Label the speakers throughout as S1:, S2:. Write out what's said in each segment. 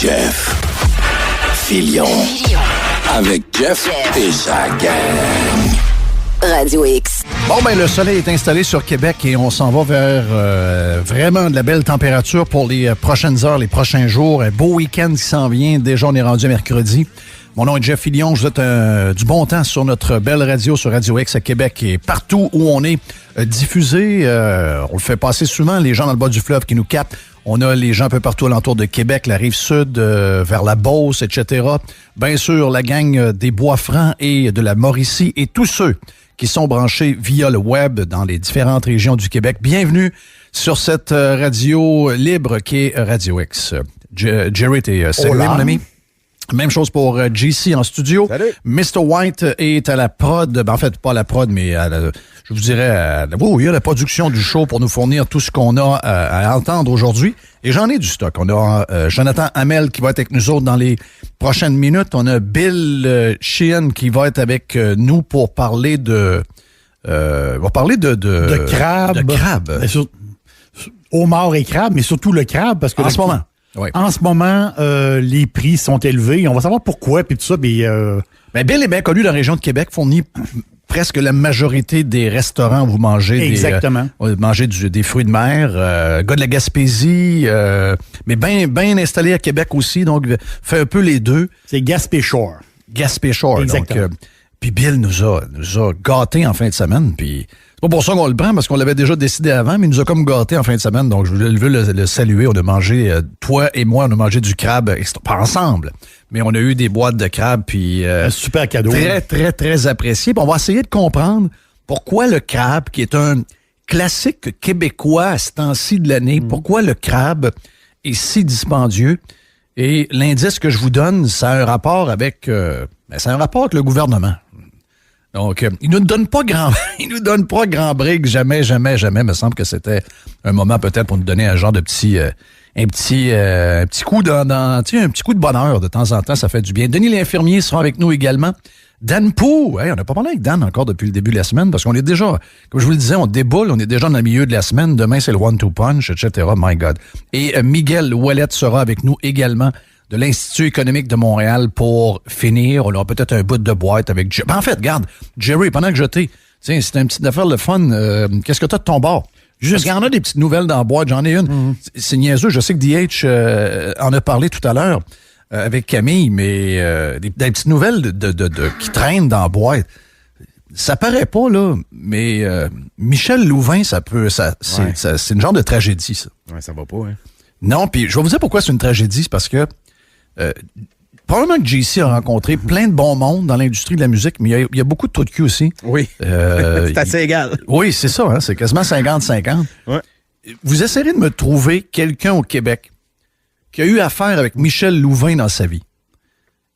S1: Jeff Fillion. Avec Jeff et sa gang.
S2: Radio X.
S3: Bon, ben le soleil est installé sur Québec et on s'en va vers vraiment de la belle température pour les prochaines heures, les prochains jours. Un beau week-end qui s'en vient. Déjà, on est rendu mercredi. Mon nom est Jeff Fillion. Je vous souhaite du bon temps sur notre belle radio, sur Radio X à Québec et partout où on est diffusé. On le fait passer souvent, les gens dans le bas du fleuve qui nous captent. On a les gens un peu partout alentour de Québec, la Rive-Sud, vers la Beauce, etc. Bien sûr, la gang des Bois-Francs et de la Mauricie et tous ceux qui sont branchés via le web dans les différentes régions du Québec. Bienvenue sur cette radio libre qui est Radio X. Jerry, t'es salué, mon ami? Même chose pour JC en studio.
S4: Salut.
S3: Mr. White est à la prod. Ben, en fait, pas à la prod, mais je vous dirais, il y a la production du show pour nous fournir tout ce qu'on a à entendre aujourd'hui. Et j'en ai du stock. On a Jonathan Hamel qui va être avec nous autres dans les prochaines minutes. On a Bill Sheehan qui va être avec nous pour parler de
S5: crabe.
S3: De crabe.
S5: Homard et crabe, mais surtout le crabe, parce que
S3: en ce moment. Oui.
S5: En ce moment, les prix sont élevés. On va savoir pourquoi, puis tout ça.
S3: Ben Bill est bien connu dans la région de Québec, fournit presque la majorité des restaurants où vous mangez des fruits de mer. Gars de la Gaspésie, mais bien installé à Québec aussi, donc fait un peu les deux.
S5: C'est Gaspé-Shore.
S3: Gaspé-Shore.
S5: Exactement.
S3: Donc, puis Bill nous a gâtés en fin de semaine, puis c'est pas pour ça qu'on le prend, parce qu'on l'avait déjà décidé avant, mais il nous a comme gâtés en fin de semaine, donc je veux le saluer. On a mangé, toi et moi, on a mangé du crabe, pas ensemble, mais on a eu des boîtes de crabe, puis
S5: un super cadeau.
S3: Très, très, très apprécié. Puis on va essayer de comprendre pourquoi le crabe, qui est un classique québécois à ce temps-ci de l'année, pourquoi le crabe est si dispendieux. Et l'indice que je vous donne, ça a un rapport avec le gouvernement. Donc, il nous donne pas grand brigue, jamais. Me semble que c'était un moment peut-être pour nous donner un genre de petit coup un petit coup de bonheur de temps en temps, ça fait du bien. Denis l'infirmier sera avec nous également. Dan Pou, on n'a pas parlé avec Dan encore depuis le début de la semaine parce qu'on est déjà, comme je vous le disais, on déboule, on est déjà dans le milieu de la semaine. Demain, c'est le one-two punch, etc. My God. Et Miguel Ouellette sera avec nous également de l'Institut économique de Montréal pour finir. On aura peut-être un bout de boîte avec Jerry. En fait, regarde, Jerry, pendant que c'est une petite affaire de fun, qu'est-ce que t'as de ton bord? Parce qu'il y en a des petites nouvelles dans la boîte, j'en ai une. C'est niaiseux, je sais que DH en a parlé tout à l'heure avec Camille, mais des petites nouvelles qui traînent dans la boîte. Ça paraît pas, là, mais Michel Louvain, c'est une genre de tragédie, ça.
S4: Ouais, ça va pas, hein?
S3: Non, puis je vais vous dire pourquoi c'est une tragédie, c'est parce que probablement que JC a rencontré plein de bons mondes dans l'industrie de la musique, mais il y a beaucoup de trous de cul aussi.
S4: Oui, c'est assez égal.
S3: Oui, c'est ça, hein, c'est quasiment 50-50.
S4: Ouais.
S3: Vous essayerez de me trouver quelqu'un au Québec qui a eu affaire avec Michel Louvain dans sa vie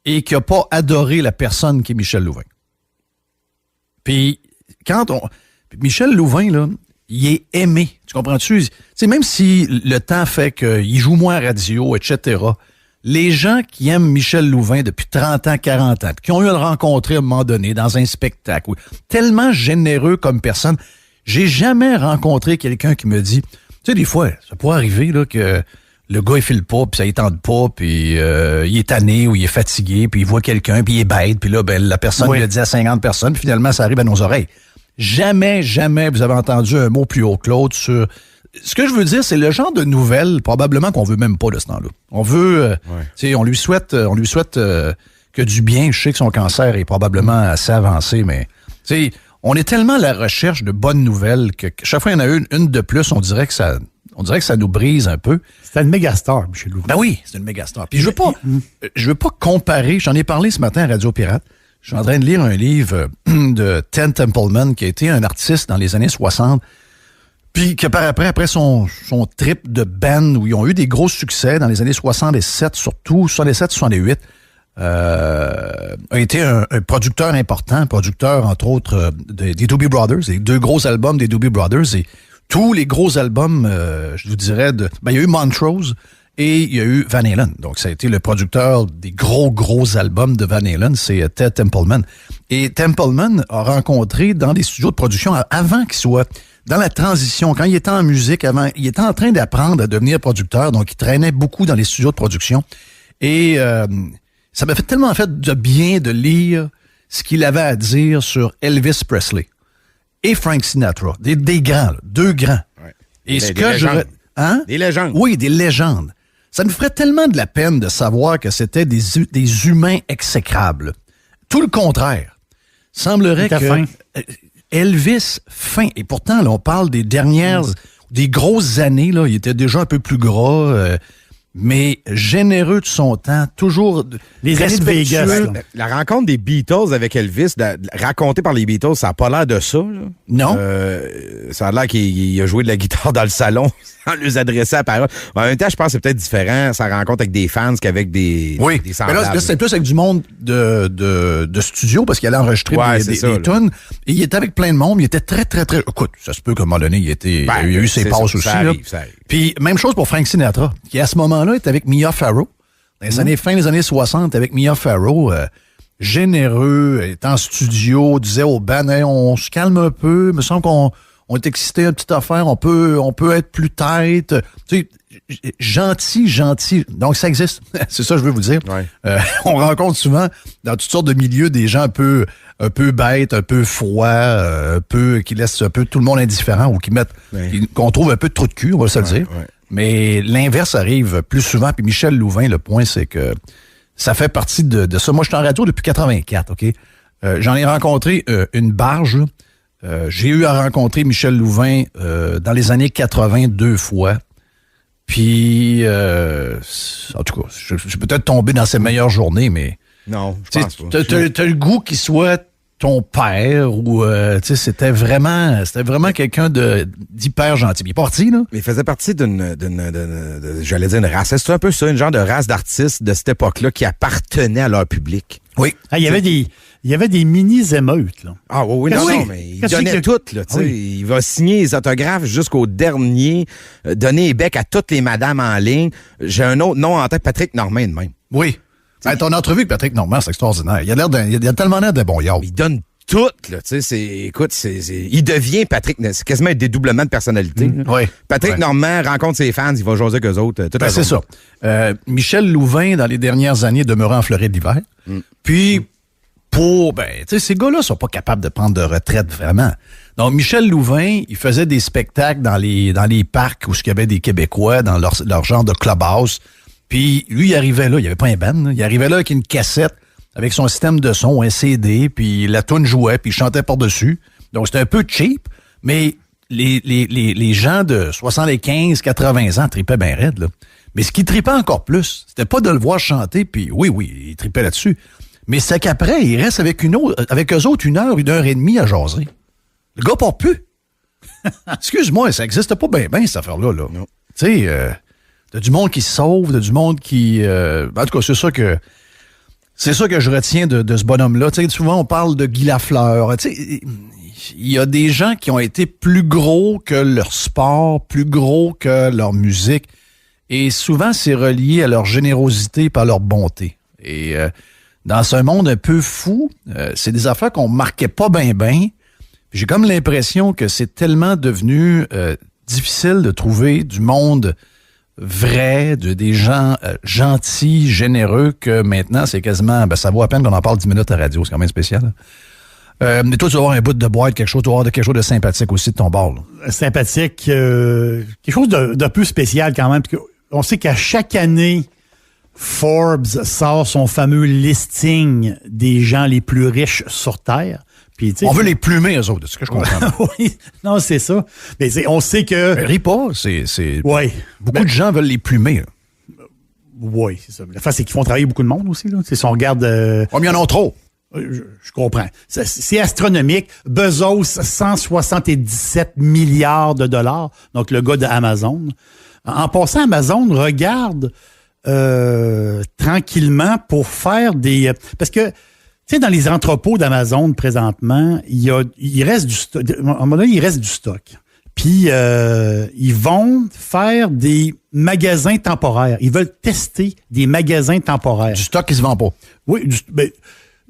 S3: et qui n'a pas adoré la personne qui est Michel Louvain. Puis, Michel Louvain, là, il est aimé. Tu comprends-tu? Même si le temps fait qu'il joue moins à radio, etc., les gens qui aiment Michel Louvain depuis 30 ans, 40 ans, qui ont eu à le rencontrer à un moment donné dans un spectacle, tellement généreux comme personne, j'ai jamais rencontré quelqu'un qui me dit, tu sais, des fois, ça pourrait arriver là, que le gars, il file pas, puis ça il tente pas, puis il est tanné ou il est fatigué, puis il voit quelqu'un, puis il est bête, puis là, la personne lui a dit à 50 personnes, puis finalement, ça arrive à nos oreilles. Jamais vous avez entendu un mot plus haut que l'autre sur... Ce que je veux dire, c'est le genre de nouvelles, probablement qu'on veut même pas de ce temps-là. On veut... on lui souhaite que du bien. Je sais que son cancer est probablement assez avancé, mais... On est tellement à la recherche de bonnes nouvelles que chaque fois qu'il y en a une de plus, on dirait que ça nous brise un peu.
S5: C'est une méga star, Michel Louvain.
S3: Ben oui, c'est une méga star. Puis je veux pas comparer. J'en ai parlé ce matin à Radio Pirate. Je suis en train de lire un livre de Ted Templeman, qui a été un artiste dans les années 60, puis que après son trip de band, où ils ont eu des gros succès dans les années 67, surtout 67-68, a été un producteur important, entre autres des Doobie Brothers, les deux gros albums des Doobie Brothers, et tous les gros albums, je vous dirais, il y a eu Montrose, et il y a eu Van Halen. Donc, ça a été le producteur des gros albums de Van Halen, c'est Ted Templeman. Et Templeman a rencontré dans des studios de production, avant qu'il soit dans la transition, quand il était en musique, il était en train d'apprendre à devenir producteur, donc il traînait beaucoup dans les studios de production. Et ça m'a fait tellement de bien de lire ce qu'il avait à dire sur Elvis Presley et Frank Sinatra. Des grands, là, 2 grands.
S4: Ouais.
S3: Et ce
S4: Des
S3: que
S4: légendes.
S3: Hein?
S4: Des légendes.
S3: Oui, des légendes. Ça nous ferait tellement de la peine de savoir que c'était des humains exécrables. Tout le contraire. Semblerait que
S5: fin.
S3: Elvis, fin. Et pourtant, là, on parle des des grosses années, là, il était déjà un peu plus gras, mais généreux de son temps, toujours
S5: Les années de Vegas,
S3: respectueux.
S5: là.
S4: La rencontre des Beatles avec Elvis, racontée par les Beatles, ça n'a pas l'air de ça. Là.
S3: Non.
S4: Ça a l'air qu'il a joué de la guitare dans le salon sans lui adresser la parole. Mais en même temps, je pense que c'est peut-être différent, sa rencontre avec des fans qu'avec des
S3: Oui, mais
S4: semblables.
S3: là, c'était plus avec du monde de studio parce qu'il allait enregistrer
S4: Ouais,
S3: des
S4: c'est ça,
S3: tunes. Et il était avec plein de monde. Il était très, très, très... Écoute, ça se peut qu'à un moment donné, il a eu ses
S4: c'est
S3: passes
S4: ça,
S3: aussi.
S4: ça
S3: là.
S4: arrive, ça arrive.
S3: Puis même chose pour Frank Sinatra, qui à ce moment-là était avec Mia Farrow. Dans les fin des années 60, avec Mia Farrow, généreux, était en studio, disait au band, hey, on se calme un peu, il me semble qu'on est excité à une petite affaire, on peut être plus tête. Tu sais, gentil. Donc, ça existe. C'est ça que je veux vous dire.
S4: Ouais.
S3: On rencontre souvent dans toutes sortes de milieux des gens un peu bêtes, un peu froids, qui laissent un peu tout le monde indifférent ou qui mettent, qu'on trouve un peu de trou de cul, on va se le dire.
S4: Ouais.
S3: Mais l'inverse arrive plus souvent. Puis Michel Louvain, le point, c'est que ça fait partie de ça. Moi, je suis en radio depuis 84, OK? J'en ai rencontré une barge. J'ai eu à rencontrer Michel Louvain dans les années 80 2 fois. Puis, en tout cas, je suis peut-être tombé dans ses meilleures journées, mais
S4: Non, je pense pas.
S3: t'as le goût qu'il soit ton père ou c'était vraiment quelqu'un d'hyper gentil. Il est parti, là.
S4: Mais il faisait partie j'allais dire une race. C'est un peu ça, une genre de race d'artistes de cette époque-là qui appartenait à leur public.
S3: Oui.
S5: Ah, il y avait des mini-émeutes, là.
S4: Ah oui,
S5: Qu'est-ce
S4: non,
S5: que-
S4: mais il
S5: qu'est-ce
S4: donnait
S5: que-
S4: tout, là, tu sais.
S5: Oui.
S4: Il va signer les autographes jusqu'au dernier, donner les becs à toutes les madames en ligne. J'ai un autre nom en tête, Patrick Normand, de même.
S3: Oui. Ton entrevue avec Patrick Normand, c'est extraordinaire. Il a tellement l'air de bon yard.
S4: Il donne tout, là, tu sais. Il devient Patrick, c'est quasiment un dédoublement de personnalité. là.
S3: Oui.
S4: Patrick
S3: Ouais.
S4: Normand rencontre ses fans, il va jaser avec eux autres. Toute la
S3: C'est ça.
S4: journée.
S3: Michel Louvain, dans les dernières années, demeurait en Floride l'hiver. Puis, ces gars-là sont pas capables de prendre de retraite vraiment. Donc, Michel Louvain, il faisait des spectacles dans les parcs où il y avait des Québécois, dans leur genre de clubhouse. Puis, lui, il arrivait là, il n'y avait pas un band, là. Il arrivait là avec une cassette, avec son système de son, un CD, puis la toune jouait, puis il chantait par-dessus. Donc, c'était un peu cheap, mais les gens de 75, 80 ans tripaient bien raide, là. Mais ce qui tripait encore plus, c'était pas de le voir chanter, puis oui, il tripait là-dessus. Mais c'est qu'après, il reste avec eux autres 1 heure et demie à jaser. Le gars part plus. Excuse-moi, ça n'existe pas bien, cette affaire-là. Là.
S4: Non.
S3: Tu sais, t'as du monde qui se sauve, t'as du monde qui... en tout cas, c'est ça que je retiens de ce bonhomme-là. Tu sais, souvent, on parle de Guy Lafleur. Tu sais, il y a des gens qui ont été plus gros que leur sport, plus gros que leur musique. Et souvent, c'est relié à leur générosité et à leur bonté. Et dans ce monde un peu fou, c'est des affaires qu'on marquait pas bien. J'ai comme l'impression que c'est tellement devenu difficile de trouver du monde vrai, des gens gentils, généreux, que maintenant, c'est quasiment... ça vaut à peine qu'on en parle 10 minutes à la radio. C'est quand même spécial. Mais toi, tu vas avoir un bout de boîte, quelque chose, tu vas avoir quelque chose de sympathique aussi de ton bord. Là.
S5: Sympathique. Quelque chose de peu spécial quand même. Parce on sait qu'à chaque année, Forbes sort son fameux listing des gens les plus riches sur Terre. Puis,
S3: on veut les plumer, eux autres, c'est ce que je comprends.
S5: Oui, non, c'est ça. Mais on sait que...
S3: Mais ris pas, c'est...
S5: Ouais.
S3: Beaucoup de gens veulent les plumer.
S5: Oui, c'est ça. La face, c'est qu'ils font travailler beaucoup de monde aussi. Là. Si on regarde...
S3: Oh, mais il y en a trop.
S5: Je comprends. C'est astronomique. Bezos, 177 milliards de dollars. Donc, le gars d'Amazon. En passant, Amazon regarde tranquillement pour faire des... Parce que, tu sais, dans les entrepôts d'Amazon, présentement, il reste du stock. À un moment donné, il reste du stock. Puis, ils vont faire des magasins temporaires. Ils veulent tester des magasins temporaires.
S3: Du stock qui se vend pas.
S5: Oui,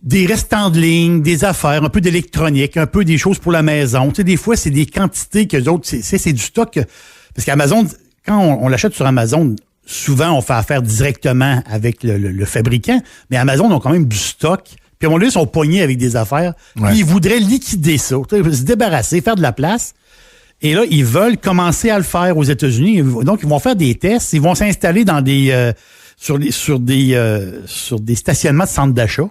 S5: des restants de ligne, des affaires, un peu d'électronique, un peu des choses pour la maison. Tu sais, des fois, c'est des quantités que d'autres, c'est du stock. Parce qu'Amazon, quand on l'achète sur Amazon, souvent, on fait affaire directement avec le fabricant, mais Amazon ont quand même du stock. Puis à un moment donné, ils sont pognés avec des affaires.
S3: Ouais.
S5: Puis ils voudraient liquider ça, se débarrasser, faire de la place. Et là, ils veulent commencer à le faire aux États-Unis. Donc, ils vont faire des tests. Ils vont s'installer dans des sur des stationnements de centres d'achat.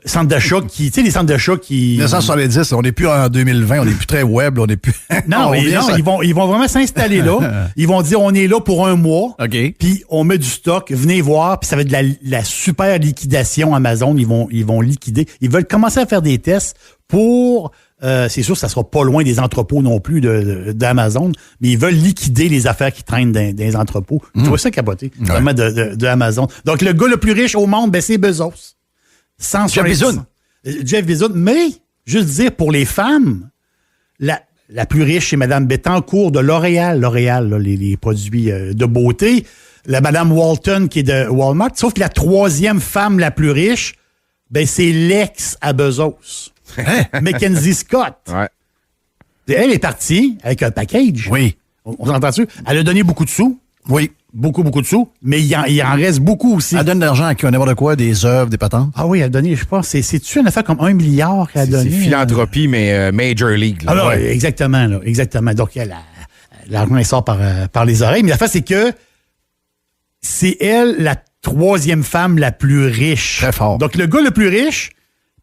S5: Centres d'achat qui, tu sais, les centres d'achat qui...
S3: 1970, on n'est plus en 2020, on n'est plus très web, on n'est plus...
S5: Non, ils vont vraiment s'installer là. Ils vont dire, on est là pour 1 mois.
S3: OK.
S5: Puis on met du stock, venez voir, puis ça va être de la super liquidation Amazon. Ils vont liquider. Ils veulent commencer à faire des tests pour... c'est sûr que ça sera pas loin des entrepôts non plus d'Amazon, mais ils veulent liquider les affaires qui traînent dans les entrepôts. Je trouve ça capoté, vraiment, de Amazon. Donc, le gars le plus riche au monde, ben, c'est Bezos.
S3: Jeff Bezos.
S5: Jeff Bezos. Mais, juste dire, pour les femmes, la plus riche, c'est Mme Bettencourt de L'Oréal. L'Oréal, là, les produits de beauté. La Mme Walton, qui est de Walmart. Sauf que la 3e femme la plus riche, ben, c'est l'ex à Bezos. Mackenzie Scott.
S4: Ouais.
S5: Elle est partie avec un package.
S3: Oui.
S5: On s'entend-tu? Elle a donné beaucoup de sous.
S3: Oui.
S5: Beaucoup de sous. Mais il en reste beaucoup aussi.
S3: Elle donne de l'argent à qui? N'importe quoi, des œuvres, des patentes?
S5: Ah oui, elle a donné, je pense, c'est-tu une affaire comme 1 milliard qu'elle a donné?
S4: C'est philanthropie, mais Major League. Là.
S5: Alors, exactement, là, exactement. Donc, l'argent, il sort par les oreilles. Mais l'affaire, c'est que c'est elle, la 3e femme la plus riche.
S3: Très fort.
S5: Donc, le gars le plus riche,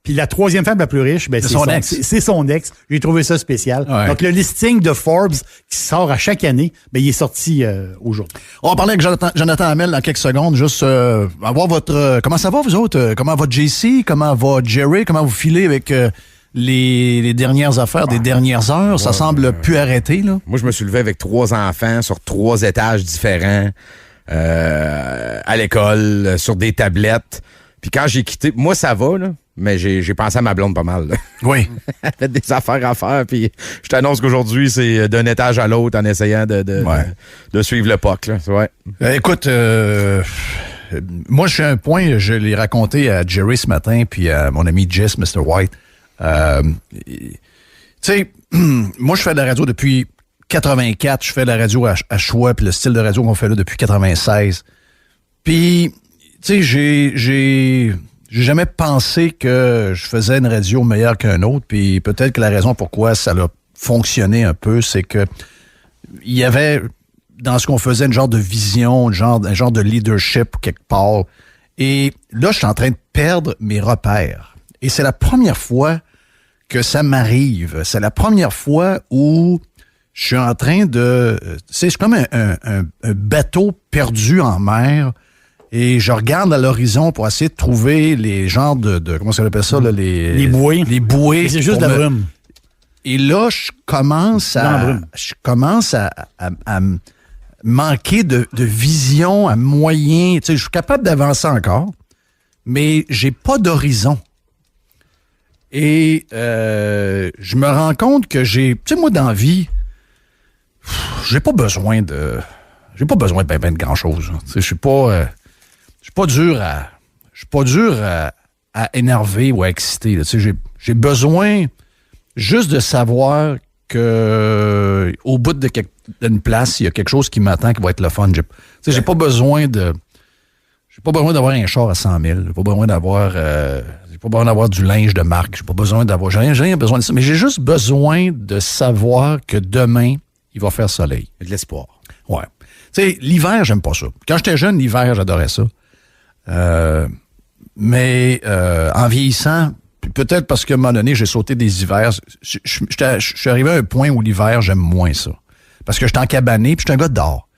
S5: puis la 3e femme la plus riche, ben, c'est son ex. C'est son ex. J'ai trouvé ça spécial. Ouais. Donc, le listing de Forbes qui sort à chaque année, ben, il est sorti aujourd'hui.
S3: On va parler avec Jonathan Hamel dans quelques secondes. Juste avoir votre... comment ça va, vous autres? Comment va JC? Comment va Jerry? Comment vous filez avec les dernières affaires des dernières heures? Ça semble plus arrêter, là.
S4: Moi, je me suis levé avec 3 enfants sur 3 étages différents, à l'école, sur des tablettes. Puis quand j'ai quitté... Moi, ça va, là. Mais j'ai pensé à ma blonde pas mal. Là.
S3: Oui.
S4: Elle fait des affaires à faire. Puis je t'annonce qu'aujourd'hui, c'est d'un étage à l'autre en essayant de suivre le POC. Là. Ouais.
S3: Écoute, moi, je suis à un point, je l'ai raconté à Jerry ce matin, puis à mon ami Jess, Mr. White. Tu sais, moi, je fais de la radio depuis 84. Je fais de la radio à choix, puis le style de radio qu'on fait là depuis 96. Puis, tu sais, j'ai jamais pensé que je faisais une radio meilleure qu'un autre, puis peut-être que la raison pourquoi ça a fonctionné un peu, c'est que il y avait dans ce qu'on faisait une genre de vision, un genre de leadership quelque part. Et là, je suis en train de perdre mes repères. Et c'est la première fois que ça m'arrive. C'est la première fois où je suis en train de... C'est comme un bateau perdu en mer. Et je regarde à l'horizon pour essayer de trouver les genres de comment ça appelle ça, là, les bouées. Les bouées.
S5: C'est juste de la brume.
S3: Et là, je commence à manquer de vision, à moyen. Tu sais, je suis capable d'avancer encore, mais j'ai pas d'horizon. Et je me rends compte que tu sais, moi, dans la vie, j'ai pas besoin de ben de grand-chose. Tu sais, je suis pas dur à énerver ou à exciter. Tu sais, j'ai besoin juste de savoir que au bout d'une place, il y a quelque chose qui m'attend qui va être le fun. J'ai pas besoin d'avoir un char à 100 000. J'ai pas besoin d'avoir du linge de marque. J'ai rien besoin de ça. Mais j'ai juste besoin de savoir que demain, il va faire soleil.
S4: Et de l'espoir.
S3: Ouais. Tu sais, l'hiver, j'aime pas ça. Quand j'étais jeune, l'hiver, j'adorais ça. Mais en vieillissant, peut-être parce qu'à un moment donné, j'ai sauté des hivers, je suis arrivé à un point où l'hiver, j'aime moins ça. Parce que j'étais en cabané, puis j'étais un gars de dehors.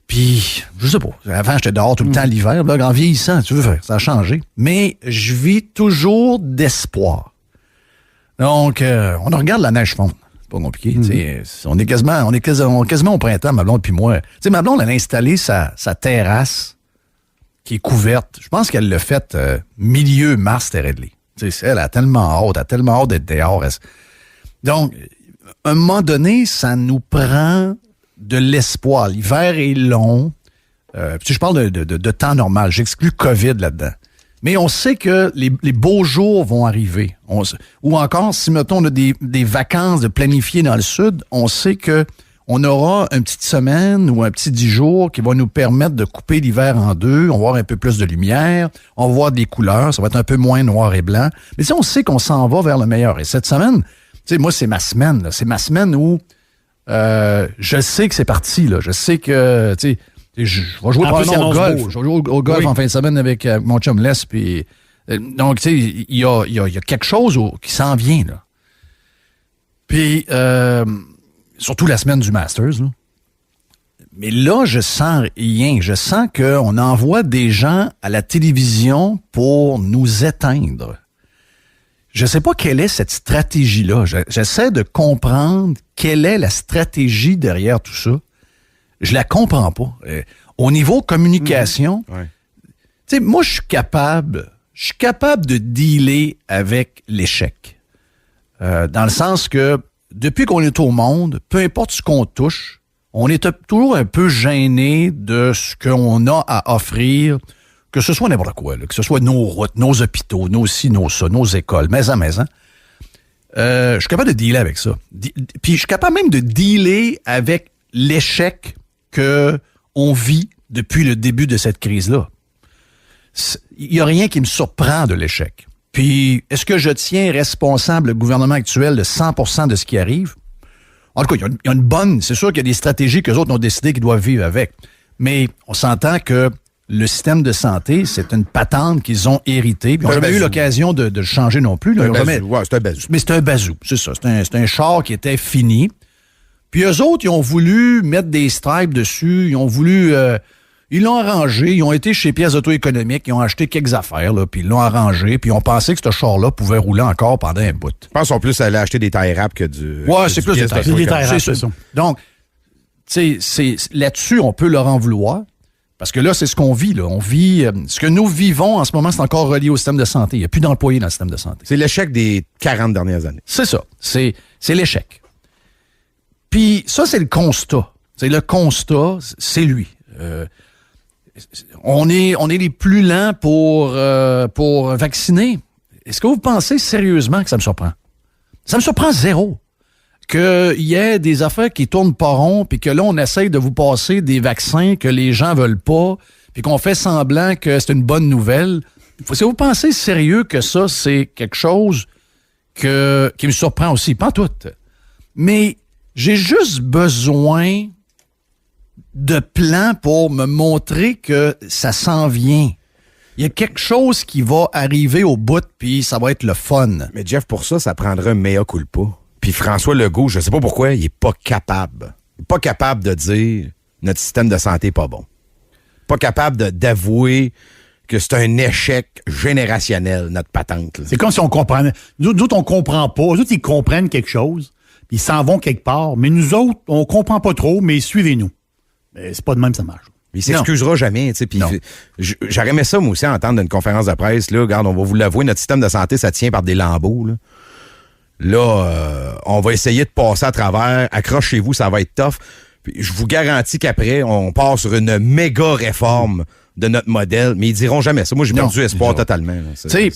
S3: Puis, je sais pas, avant, j'étais dehors tout le temps l'hiver. Là, en vieillissant, tu veux, ça a changé. Mais je vis toujours d'espoir. Donc, on regarde la neige fondre. C'est pas compliqué. On est quasiment au printemps, ma blonde puis moi. Tu sais, ma blonde, elle a installé sa terrasse qui est couverte. Je pense qu'elle l'a faite milieu mars, c'était réglé. Tu sais, elle a tellement hâte d'être dehors. Donc, à un moment donné, ça nous prend de l'espoir. L'hiver est long. Je parle de temps normal. J'exclus COVID là-dedans. Mais on sait que les beaux jours vont arriver. Ou encore, si, mettons, on a des vacances de planifier dans le sud, on sait que on aura une petite semaine ou un petit 10 jours qui va nous permettre de couper l'hiver en deux. On va avoir un peu plus de lumière, on va voir des couleurs, ça va être un peu moins noir et blanc. Mais on sait qu'on s'en va vers le meilleur. Et cette semaine, moi, c'est ma semaine. Là. C'est ma semaine où je sais que c'est parti. Là. Je sais que je vais jouer probablement au golf. Je vais jouer au golf en fin de semaine avec mon chum Les. Puis, donc, il y a quelque chose qui s'en vient. Là. Puis, surtout la semaine du Masters. Là. Mais là, je sens rien. Je sens qu'on envoie des gens à la télévision pour nous éteindre. Je ne sais pas quelle est cette stratégie-là. J'essaie de comprendre quelle est la stratégie derrière tout ça. Je la comprends pas. Au niveau communication, moi, je suis capable de dealer avec l'échec. Dans le sens que depuis qu'on est au monde, peu importe ce qu'on touche, on est toujours un peu gêné de ce qu'on a à offrir, que ce soit n'importe quoi, là, que ce soit nos routes, nos hôpitaux, nos ci, nos ça, nos écoles, maison. Je suis capable de dealer avec ça. Puis je suis capable même de dealer avec l'échec qu'on vit depuis le début de cette crise-là. Il n'y a rien qui me surprend de l'échec. Puis, est-ce que je tiens responsable le gouvernement actuel de 100% de ce qui arrive? En tout cas, il y a une bonne... C'est sûr qu'il y a des stratégies qu'eux autres ont décidé qu'ils doivent vivre avec. Mais on s'entend que le système de santé, c'est une patente qu'ils ont héritée. Puis on n'a jamais eu l'occasion de le changer non plus. Là.
S4: C'est un bazou.
S3: Mais c'est un bazou, c'est ça. C'est un char qui était fini. Puis eux autres, ils ont voulu mettre des stripes dessus. Ils ont voulu... ils l'ont arrangé. Ils ont été chez Pièces Auto-Économiques. Ils ont acheté quelques affaires, là, puis ils l'ont arrangé. Puis ils ont pensé que ce char-là pouvait rouler encore pendant un bout.
S4: Je pense en plus aller acheter des tailles rap que du...
S3: Ouais, c'est plus des tailles rap. C'est ça. Donc, tu sais, là-dessus, on peut leur en vouloir. Parce que là, c'est ce qu'on vit. Là. On vit... ce que nous vivons en ce moment, c'est encore relié au système de santé. Il n'y a plus d'employés dans le système de santé.
S4: C'est l'échec des 40 dernières années.
S3: C'est ça. C'est l'échec. Puis ça, c'est le constat. C'est le constat, c'est lui. On est les plus lents pour vacciner. Est-ce que vous pensez sérieusement que ça me surprend? Ça me surprend zéro. Qu'il y ait des affaires qui tournent pas rond, puis que là, on essaye de vous passer des vaccins que les gens veulent pas, puis qu'on fait semblant que c'est une bonne nouvelle. Est-ce que vous pensez sérieux que ça, c'est quelque chose qui me surprend aussi? Pas tout. Mais j'ai juste besoin de plans pour me montrer que ça s'en vient. Il y a quelque chose qui va arriver au bout, puis ça va être le fun.
S4: Mais Jeff, pour ça prendrait un mea culpa. Puis François Legault, je sais pas pourquoi, il est pas capable. Il est pas capable de dire notre système de santé est pas bon. Pas capable d'avouer que c'est un échec générationnel, notre patente. Là.
S5: C'est comme si on comprenait. Nous autres, on comprend pas. Nous autres, ils comprennent quelque chose, puis ils s'en vont quelque part. Mais nous autres, on comprend pas trop, mais suivez-nous. Mais c'est pas de même, ça marche.
S4: Il s'excusera jamais, tu sais. Puis j'aurais aimé ça, moi aussi, entendre une conférence de presse. Là, regarde, on va vous l'avouer, notre système de santé, ça tient par des lambeaux. Là, on va essayer de passer à travers. Accrochez-vous, ça va être tough. Puis, je vous garantis qu'après, on part sur une méga réforme de notre modèle. Mais ils diront jamais ça. Moi, j'ai perdu espoir totalement.
S3: Tu sais,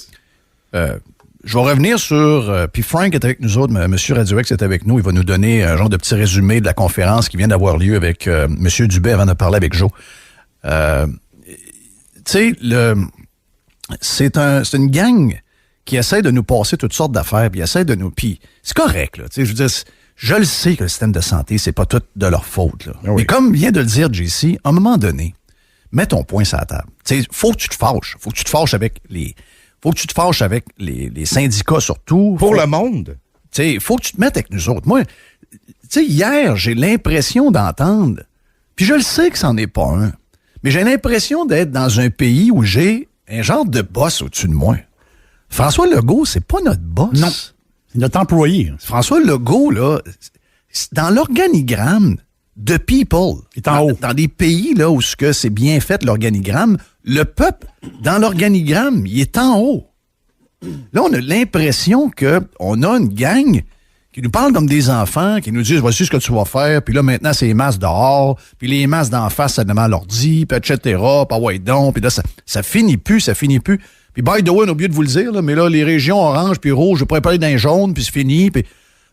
S3: je vais revenir sur... puis Frank est avec nous autres, M. Radioex est avec nous. Il va nous donner un genre de petit résumé de la conférence qui vient d'avoir lieu avec M. Dubé avant de parler avec Joe. Tu sais, c'est une gang qui essaie de nous passer toutes sortes d'affaires, puis essaie de nous... Puis c'est correct, là. Tu sais, je veux dire, je le sais que le système de santé, c'est pas tout de leur faute, là. Oui. Mais comme vient de le dire JC, à un moment donné, mets ton poing sur la table. Tu sais, faut que tu te fâches. Faut que tu te fâches avec les syndicats surtout.
S4: Pour le monde.
S3: Tu sais, faut que tu te mettes avec nous autres. Moi, tu sais, hier, j'ai l'impression d'entendre, puis je le sais que c'en est pas un, mais j'ai l'impression d'être dans un pays où j'ai un genre de boss au-dessus de moi. François Legault, c'est pas notre boss.
S5: Non, c'est notre employé.
S3: François Legault, là, dans l'organigramme de people,
S5: il est en haut.
S3: Dans des pays là où c'est bien fait, l'organigramme, le peuple, dans l'organigramme, il est en haut. Là, on a l'impression qu'on a une gang qui nous parle comme des enfants, qui nous disent « Voici ce que tu vas faire, puis là, maintenant, c'est les masques dehors, puis les masques d'en face, ça demande l'ordi, puis etc., puis ouais donc, puis là, ça finit plus. Puis by the way, on a oublié de vous le dire, là, mais là, les régions orange puis rouge, je pourrais parler d'un jaune, puis c'est fini, puis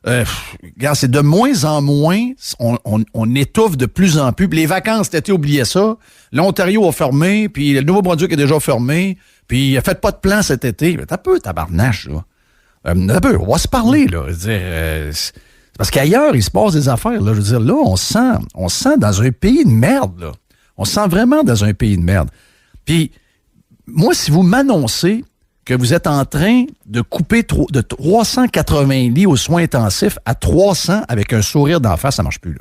S3: Regarde, c'est de moins en moins, on étouffe de plus en plus. Puis les vacances, cet été, oubliez ça. L'Ontario a fermé, puis le Nouveau-Brunswick est déjà fermé, puis faites pas de plan cet été. T'as peu, tabarnache, là. T'as peu, on va se parler, là. Je veux dire, c'est parce qu'ailleurs, il se passe des affaires, là. Je veux dire, là, on se sent dans un pays de merde, là. On se sent vraiment dans un pays de merde. Puis, moi, si vous m'annoncez que vous êtes en train de couper de 380 lits aux soins intensifs à 300 avec un sourire d'en face, ça marche plus, là.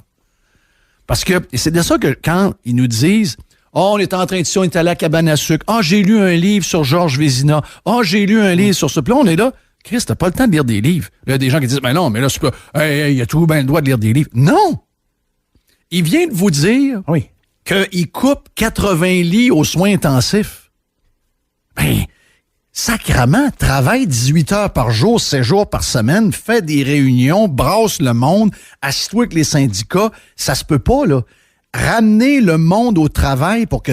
S3: Parce que, et c'est de ça que quand ils nous disent « Oh, on est en train de... on est allé à la cabane à sucre. Ah, j'ai lu un livre sur Georges Vézina. Ah, j'ai lu un livre sur ce... » Puis là, on est là. Chris, t'as pas le temps de lire des livres. Il y a des gens qui disent « Mais non, mais là, c'est pas... il a tout bien le droit de lire des livres. » Non! Il vient de vous dire qu'il coupe 80 lits aux soins intensifs. Ben... Sacrement, travaille 18 heures par jour, 7 jours par semaine, fait des réunions, brasse le monde, assis-toi avec les syndicats. Ça se peut pas, là. Ramener le monde au travail pour que...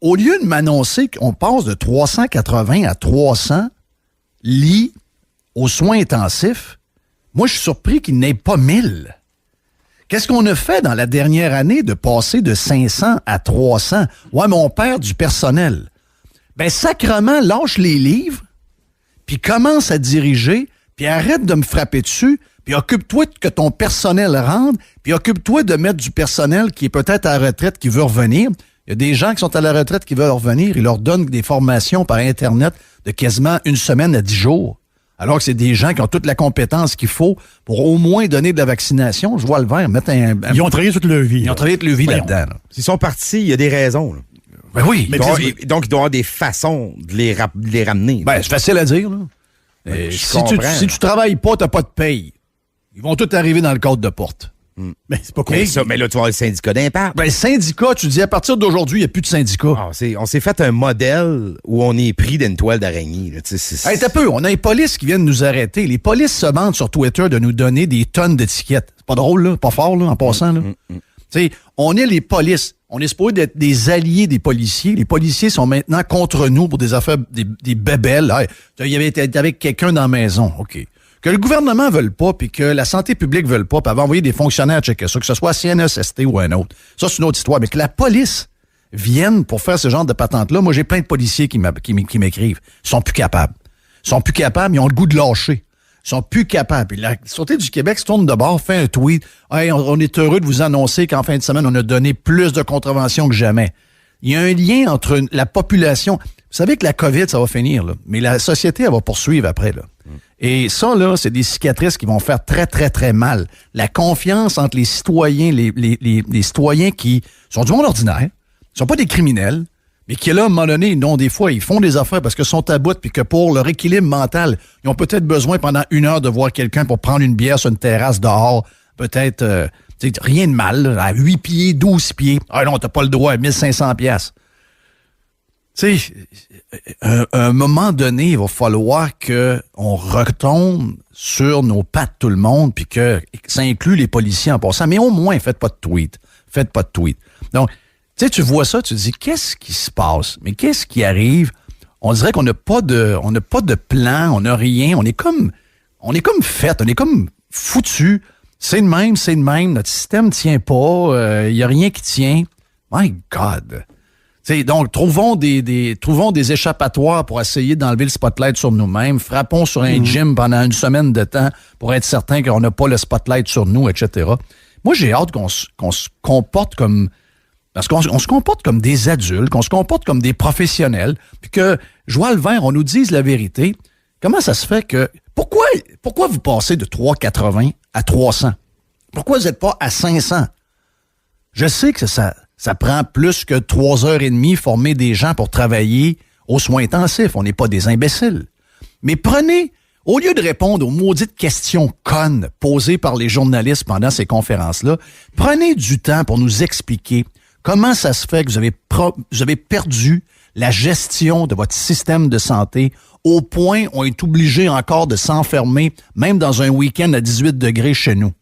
S3: Au lieu de m'annoncer qu'on passe de 380 à 300 lits aux soins intensifs, moi, je suis surpris qu'il n'ait pas 1000. Qu'est-ce qu'on a fait dans la dernière année de passer de 500 à 300? Ouais, mais on perd du personnel. Ben, sacrement, lâche les livres, puis commence à diriger, puis arrête de me frapper dessus, puis occupe-toi que ton personnel rentre, puis occupe-toi de mettre du personnel qui est peut-être à la retraite, qui veut revenir. Il y a des gens qui sont à la retraite qui veulent revenir, ils leur donnent des formations par Internet de quasiment 1 semaine à 10 jours. Alors que c'est des gens qui ont toute la compétence qu'il faut pour au moins donner de la vaccination. Je vois le vert, mettre
S5: Ils ont travaillé toute leur vie.
S3: Ils ont travaillé toute leur vie là-dedans. Là.
S4: S'ils sont partis, il y a des raisons, là.
S3: Ben oui.
S4: Donc, il doit y avoir des façons de les ramener.
S3: Ben, c'est facile à dire, là. Si tu travailles pas, t'as pas de paye. Ils vont tous arriver dans le cadre de porte.
S5: Ben, c'est pas cool.
S4: Mais là, tu vas avoir le syndicat d'impact.
S3: Ben, syndicat, tu dis à partir d'aujourd'hui, il n'y a plus de syndicat.
S4: On s'est fait un modèle où on est pris d'une toile d'araignée.
S3: Hey, t'as peu, on a les polices qui viennent nous arrêter. Les polices se vantent sur Twitter de nous donner des tonnes d'étiquettes. C'est pas drôle, là, pas fort, là, en passant, là. T'sais, on est les polices. On est supposé d'être des alliés des policiers. Les policiers sont maintenant contre nous pour des affaires, des bébelles. Hey, il y avait avec quelqu'un dans la maison. OK. Que le gouvernement ne veuille pas, puis que la santé publique ne veuille pas, puis avoir envoyé des fonctionnaires checker ça, que ce soit CNSST ou un autre. Ça, c'est une autre histoire. Mais que la police vienne pour faire ce genre de patente-là, moi, j'ai plein de policiers qui m'écrivent. Ils sont plus capables. Ils ont le goût de lâcher. Ils sont plus capables. Puis la Sûreté du Québec se tourne de bord, fait un tweet. Hey, on est heureux de vous annoncer qu'en fin de semaine, on a donné plus de contraventions que jamais. Il y a un lien entre la population. Vous savez que la COVID, ça va finir, là. Mais la société, elle va poursuivre après, là. Et ça, là, c'est des cicatrices qui vont faire très, très, très mal. La confiance entre les citoyens, les citoyens qui sont du monde ordinaire, qui sont pas des criminels, mais qui, là, à un moment donné, non, des fois, ils font des affaires parce qu'ils sont à bout, puis que pour leur équilibre mental, ils ont peut-être besoin pendant 1 heure de voir quelqu'un pour prendre une bière sur une terrasse dehors, peut-être, rien de mal, là, à 8 pieds, 12 pieds. Ah non, t'as pas le droit à 1500 piastres. Tu sais, à un moment donné, il va falloir qu'on retombe sur nos pattes tout le monde, puis que ça inclut les policiers en passant. Mais au moins, faites pas de tweet. Donc, tu sais, tu vois ça, tu te dis, qu'est-ce qui se passe? Mais qu'est-ce qui arrive? On dirait qu'on n'a pas de plan, on n'a rien. On est comme fait, on est comme foutu. C'est de même. Notre système tient pas. Il y a rien qui tient. My God! T'sais, donc, trouvons des échappatoires pour essayer d'enlever le spotlight sur nous-mêmes. Frappons sur un gym pendant 1 semaine de temps pour être certain qu'on n'a pas le spotlight sur nous, etc. Moi, j'ai hâte qu'on se comporte comme... Parce qu'on se comporte comme des adultes, qu'on se comporte comme des professionnels, puis que, Joël Vert, on nous dise la vérité. Comment ça se fait que... Pourquoi vous passez de 380 à 300? Pourquoi vous n'êtes pas à 500? Je sais que ça prend plus que 3h30 former des gens pour travailler aux soins intensifs. On n'est pas des imbéciles. Mais prenez, au lieu de répondre aux maudites questions connes posées par les journalistes pendant ces conférences-là, prenez du temps pour nous expliquer comment ça se fait que vous avez perdu la gestion de votre système de santé au point où on est obligé encore de s'enfermer, même dans un week-end à 18 degrés chez nous.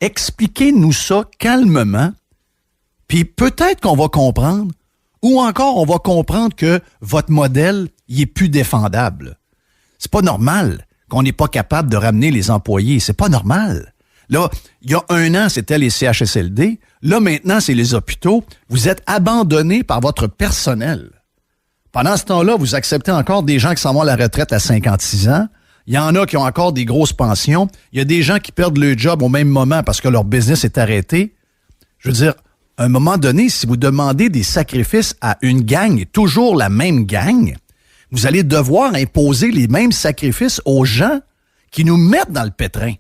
S3: Expliquez-nous ça calmement. Puis peut-être qu'on va comprendre, ou encore on va comprendre que votre modèle, il est plus défendable. C'est pas normal. qu'on n'est pas capable de ramener les employés. C'est pas normal. Là, il y a 1 an, c'était les CHSLD. Là, maintenant, c'est les hôpitaux. Vous êtes abandonnés par votre personnel. Pendant ce temps-là, vous acceptez encore des gens qui s'en vont à la retraite à 56 ans. Il y en a qui ont encore des grosses pensions. Il y a des gens qui perdent le job au même moment parce que leur business est arrêté. Je veux dire, à un moment donné, si vous demandez des sacrifices à une gang, toujours la même gang, vous allez devoir imposer les mêmes sacrifices aux gens qui nous mettent dans le pétrin.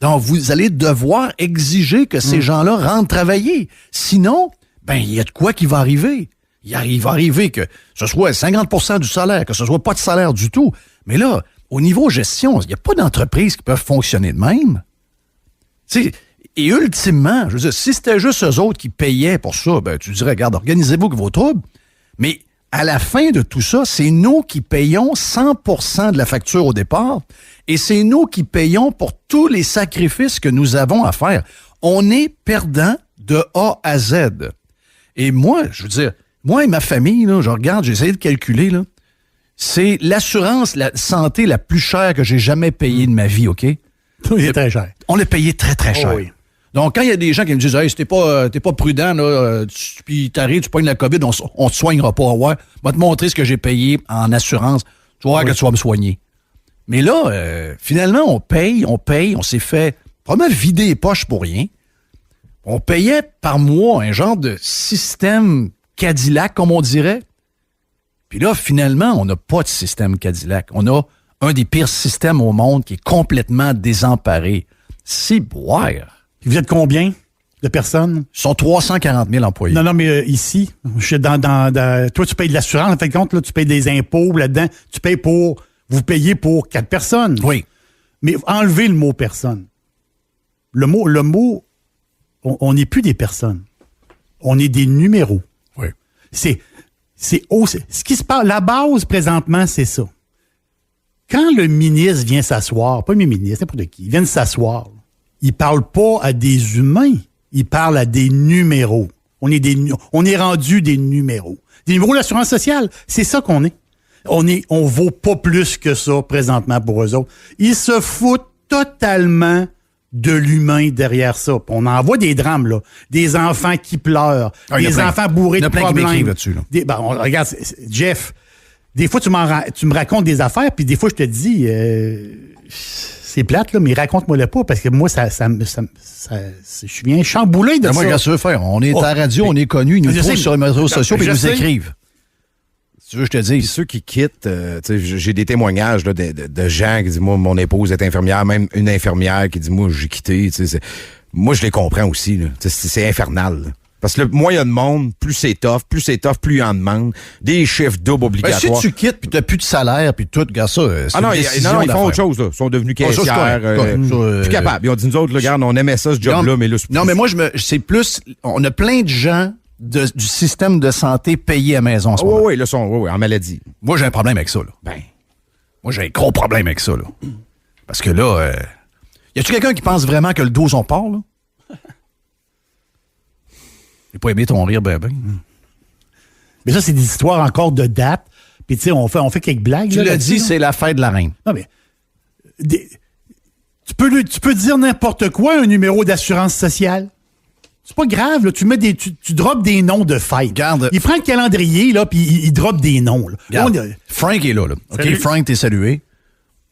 S3: Donc, vous allez devoir exiger que ces gens-là rentrent travailler. Sinon, ben, il y a de quoi qui va arriver. Il va arriver que ce soit 50% du salaire, que ce soit pas de salaire du tout. Mais là, au niveau gestion, il n'y a pas d'entreprises qui peuvent fonctionner de même. Tu sais, et ultimement, je veux dire, si c'était juste eux autres qui payaient pour ça, ben, tu dirais, regarde, organisez-vous que vos troubles. Mais à la fin de tout ça, c'est nous qui payons 100% de la facture au départ et c'est nous qui payons pour tous les sacrifices que nous avons à faire. On est perdant de A à Z. Et moi, je veux dire, moi et ma famille, là, je regarde, j'ai essayé de calculer, là, c'est l'assurance la santé la plus chère que j'ai jamais payée de ma vie, OK?
S5: C'est très cher.
S3: On l'a payé très, très cher.
S5: Oh oui.
S3: Donc, quand il y a des gens qui me disent « Hey, si t'es pas prudent, là, puis t'arrives, tu pognes la COVID, on te soignera pas. Ouais, je vais te montrer ce que j'ai payé en assurance. Tu vas voir que tu vas me soigner. » Mais là, finalement, on paye, on s'est fait vraiment vider les poches pour rien. On payait par mois un genre de système Cadillac, comme on dirait. Puis là, finalement, on n'a pas de système Cadillac. On a un des pires systèmes au monde qui est complètement désemparé. C'est boire.
S5: Vous êtes combien de personnes?
S3: Ils sont 340 000 employés.
S5: Non, mais ici, je suis toi, tu payes de l'assurance. En fin de compte, là, tu payes des impôts là-dedans. Vous payez pour 4 personnes.
S3: Oui.
S5: Mais enlevez le mot personne. Le mot, on n'est plus des personnes. On est des numéros.
S3: Oui.
S5: Ce qui se passe, la base présentement, c'est ça. Quand le ministre vient s'asseoir, pas le ministre, n'importe qui, il vient s'asseoir, il parle pas à des humains, il parle à des numéros. On est rendu des numéros. Des numéros de l'assurance sociale, c'est ça qu'on est. On vaut pas plus que ça présentement pour eux autres. Ils se foutent totalement de l'humain derrière ça. Puis on en voit des drames, là. Des enfants qui pleurent, des enfants bourrés de problèmes.
S3: Qui là-dessus, là.
S5: Regarde, Jeff, des fois, tu me racontes des affaires, puis des fois, je te dis, c'est plate, là, mais raconte-moi-le pas, parce que moi, je viens chamboulé de ça.
S3: Moi, qu'est-ce que tu veux faire? On est à la radio, on est connu, ils nous trouvent sur les réseaux sociaux, puis ils nous écrivent. Tu veux que je te dise?
S4: Puis ceux qui quittent, j'ai des témoignages là, de gens qui disent, moi, mon épouse est infirmière, même une infirmière qui dit, moi, j'ai quitté. Moi, je les comprends aussi. Là. C'est infernal. Là. Parce que le moyen de monde, plus c'est tough, plus il en demande. Des chiffres doubles obligatoires.
S3: Si tu quittes, puis tu n'as plus de salaire, puis tout, regarde ça.
S4: Non, ils font autre chose. Là. Ils sont devenus caissières. Plus capables. Ils ont dit, nous autres, là, regarde, on aimait ça, ce job-là, mais là, c'est plus...
S3: Non, mais moi, c'est plus... On a plein de gens du système de santé payés à maison en ce moment.
S4: Oui, en maladie.
S3: Moi, j'ai un problème avec ça, là. Moi, j'ai un gros problème avec ça, là. Parce que là, y a-tu quelqu'un qui pense vraiment que le dos, on part, là? J'ai pas aimé ton rire, ben.
S5: Mais ça, c'est des histoires encore de date. Puis, tu sais, on fait quelques blagues.
S3: Tu l'as dit, c'est la fête de la reine.
S5: Non, mais... Tu peux dire n'importe quoi, un numéro d'assurance sociale. C'est pas grave, là. Tu droppes des noms de fêtes.
S3: Regarde.
S5: Il prend le calendrier, là, puis il drop des noms, là.
S3: Frank est là. OK,
S2: Salut.
S3: Frank, t'es salué.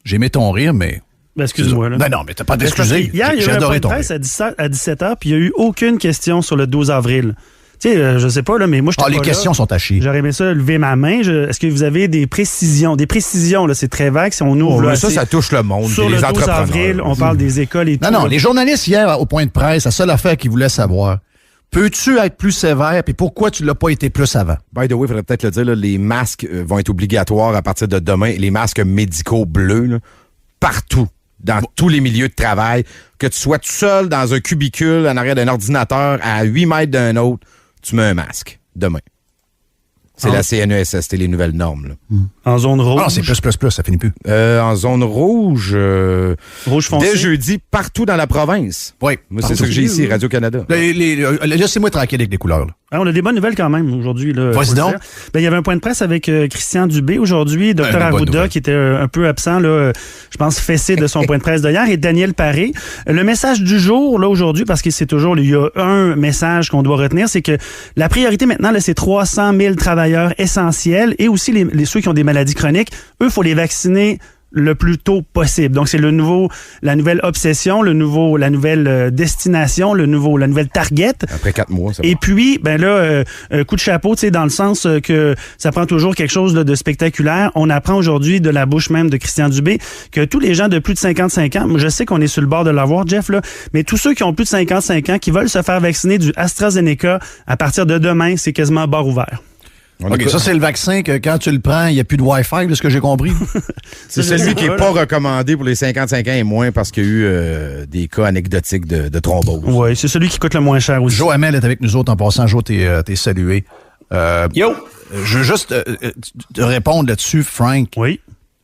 S3: J'ai aimé ton rire, mais...
S2: Ben, excuse-moi. Là.
S3: Non, mais t'as pas d'excuser.
S2: Hier, il y
S3: J'ai
S2: a eu un
S3: adoré
S2: point de
S3: ton rire.
S2: presse à 17h, puis il n'y a eu aucune question sur le 12 avril. Tu sais, je sais pas, là, mais moi, je
S3: les questions sont à chier.
S2: J'aurais aimé ça lever ma main. Est-ce que vous avez des précisions? Des précisions, là, c'est très vague. Si on ouvre là,
S4: ça touche le monde.
S2: sur
S4: les
S2: le 12
S4: entrepreneurs.
S2: avril, on parle des écoles et tout.
S3: Non, les journalistes hier au point de presse, la seule affaire qu'ils voulaient savoir, peux-tu être plus sévère, puis pourquoi tu l'as pas été plus avant?
S4: By the way, il faudrait peut-être le dire, là, les masques vont être obligatoires à partir de demain. Les masques médicaux bleus, là, partout, dans tous les milieux de travail. Que tu sois tout seul dans un cubicule en arrière d'un ordinateur à 8 mètres d'un autre, tu mets un masque demain. C'est la CNESST, les nouvelles normes. Là.
S2: En zone rouge.
S3: Non, c'est plus, ça finit plus.
S4: En zone rouge,
S2: Rouge foncé.
S4: dès jeudi, partout dans la province.
S3: Oui.
S4: Moi, c'est ça que j'ai ici, Radio-Canada.
S3: Laissez-moi tranquille avec les couleurs. Là.
S2: On a des bonnes nouvelles quand même aujourd'hui.
S3: Vas-y donc.
S2: Il y avait un point de presse avec Christian Dubé aujourd'hui, Dr Arruda qui était un peu absent, là, je pense fessé de son point de presse d'hier, et Daniel Paré. Le message du jour là aujourd'hui, parce que c'est toujours, il y a un message qu'on doit retenir, c'est que la priorité maintenant, là, c'est 300 000 travailleurs essentiels et aussi ceux qui ont des maladies chroniques. Eux, il faut les vacciner le plus tôt possible. Donc, c'est la nouvelle obsession, la nouvelle destination, la nouvelle target.
S4: Après 4 mois, c'est
S2: Et
S4: bon.
S2: puis, coup de chapeau, tu sais, dans le sens que ça prend toujours quelque chose de spectaculaire. On apprend aujourd'hui de la bouche même de Christian Dubé que tous les gens de plus de 55 ans, je sais qu'on est sur le bord de l'avoir, Jeff, là, mais tous ceux qui ont plus de 55 ans, qui veulent se faire vacciner du AstraZeneca, à partir de demain, c'est quasiment bar ouvert.
S3: OK, ça, c'est le vaccin que quand tu le prends, il n'y a plus de Wi-Fi, de ce que j'ai compris.
S4: C'est celui qui n'est pas recommandé pour les 55 ans et moins parce qu'il y a eu des cas anecdotiques de thrombose.
S2: Oui, c'est celui qui coûte le moins cher aussi.
S3: Joe Hamel est avec nous autres en passant. Joe, t'es salué.
S6: Yo!
S3: Je veux juste te répondre là-dessus, Frank.
S2: Oui.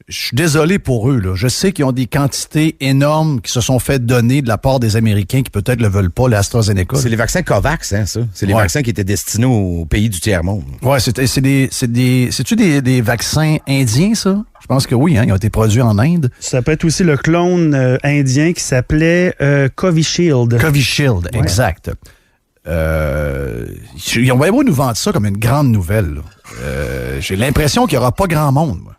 S3: Je suis désolé pour eux. Là. Je sais qu'ils ont des quantités énormes qui se sont fait donner de la part des Américains qui peut-être le veulent pas, l'AstraZeneca.
S4: C'est les vaccins COVAX, hein, ça. C'est les
S3: Ouais.
S4: vaccins qui étaient destinés aux pays du tiers-monde.
S3: Ouais, c'est-tu des vaccins indiens, ça? Je pense que oui, hein, ils ont été produits en Inde.
S2: Ça peut être aussi le clone indien qui s'appelait Covishield.
S3: Covishield,
S2: Ouais.
S3: exact. Ils ont bien beau nous vendre ça comme une grande nouvelle. Là. J'ai l'impression qu'il n'y aura pas grand monde. Moi.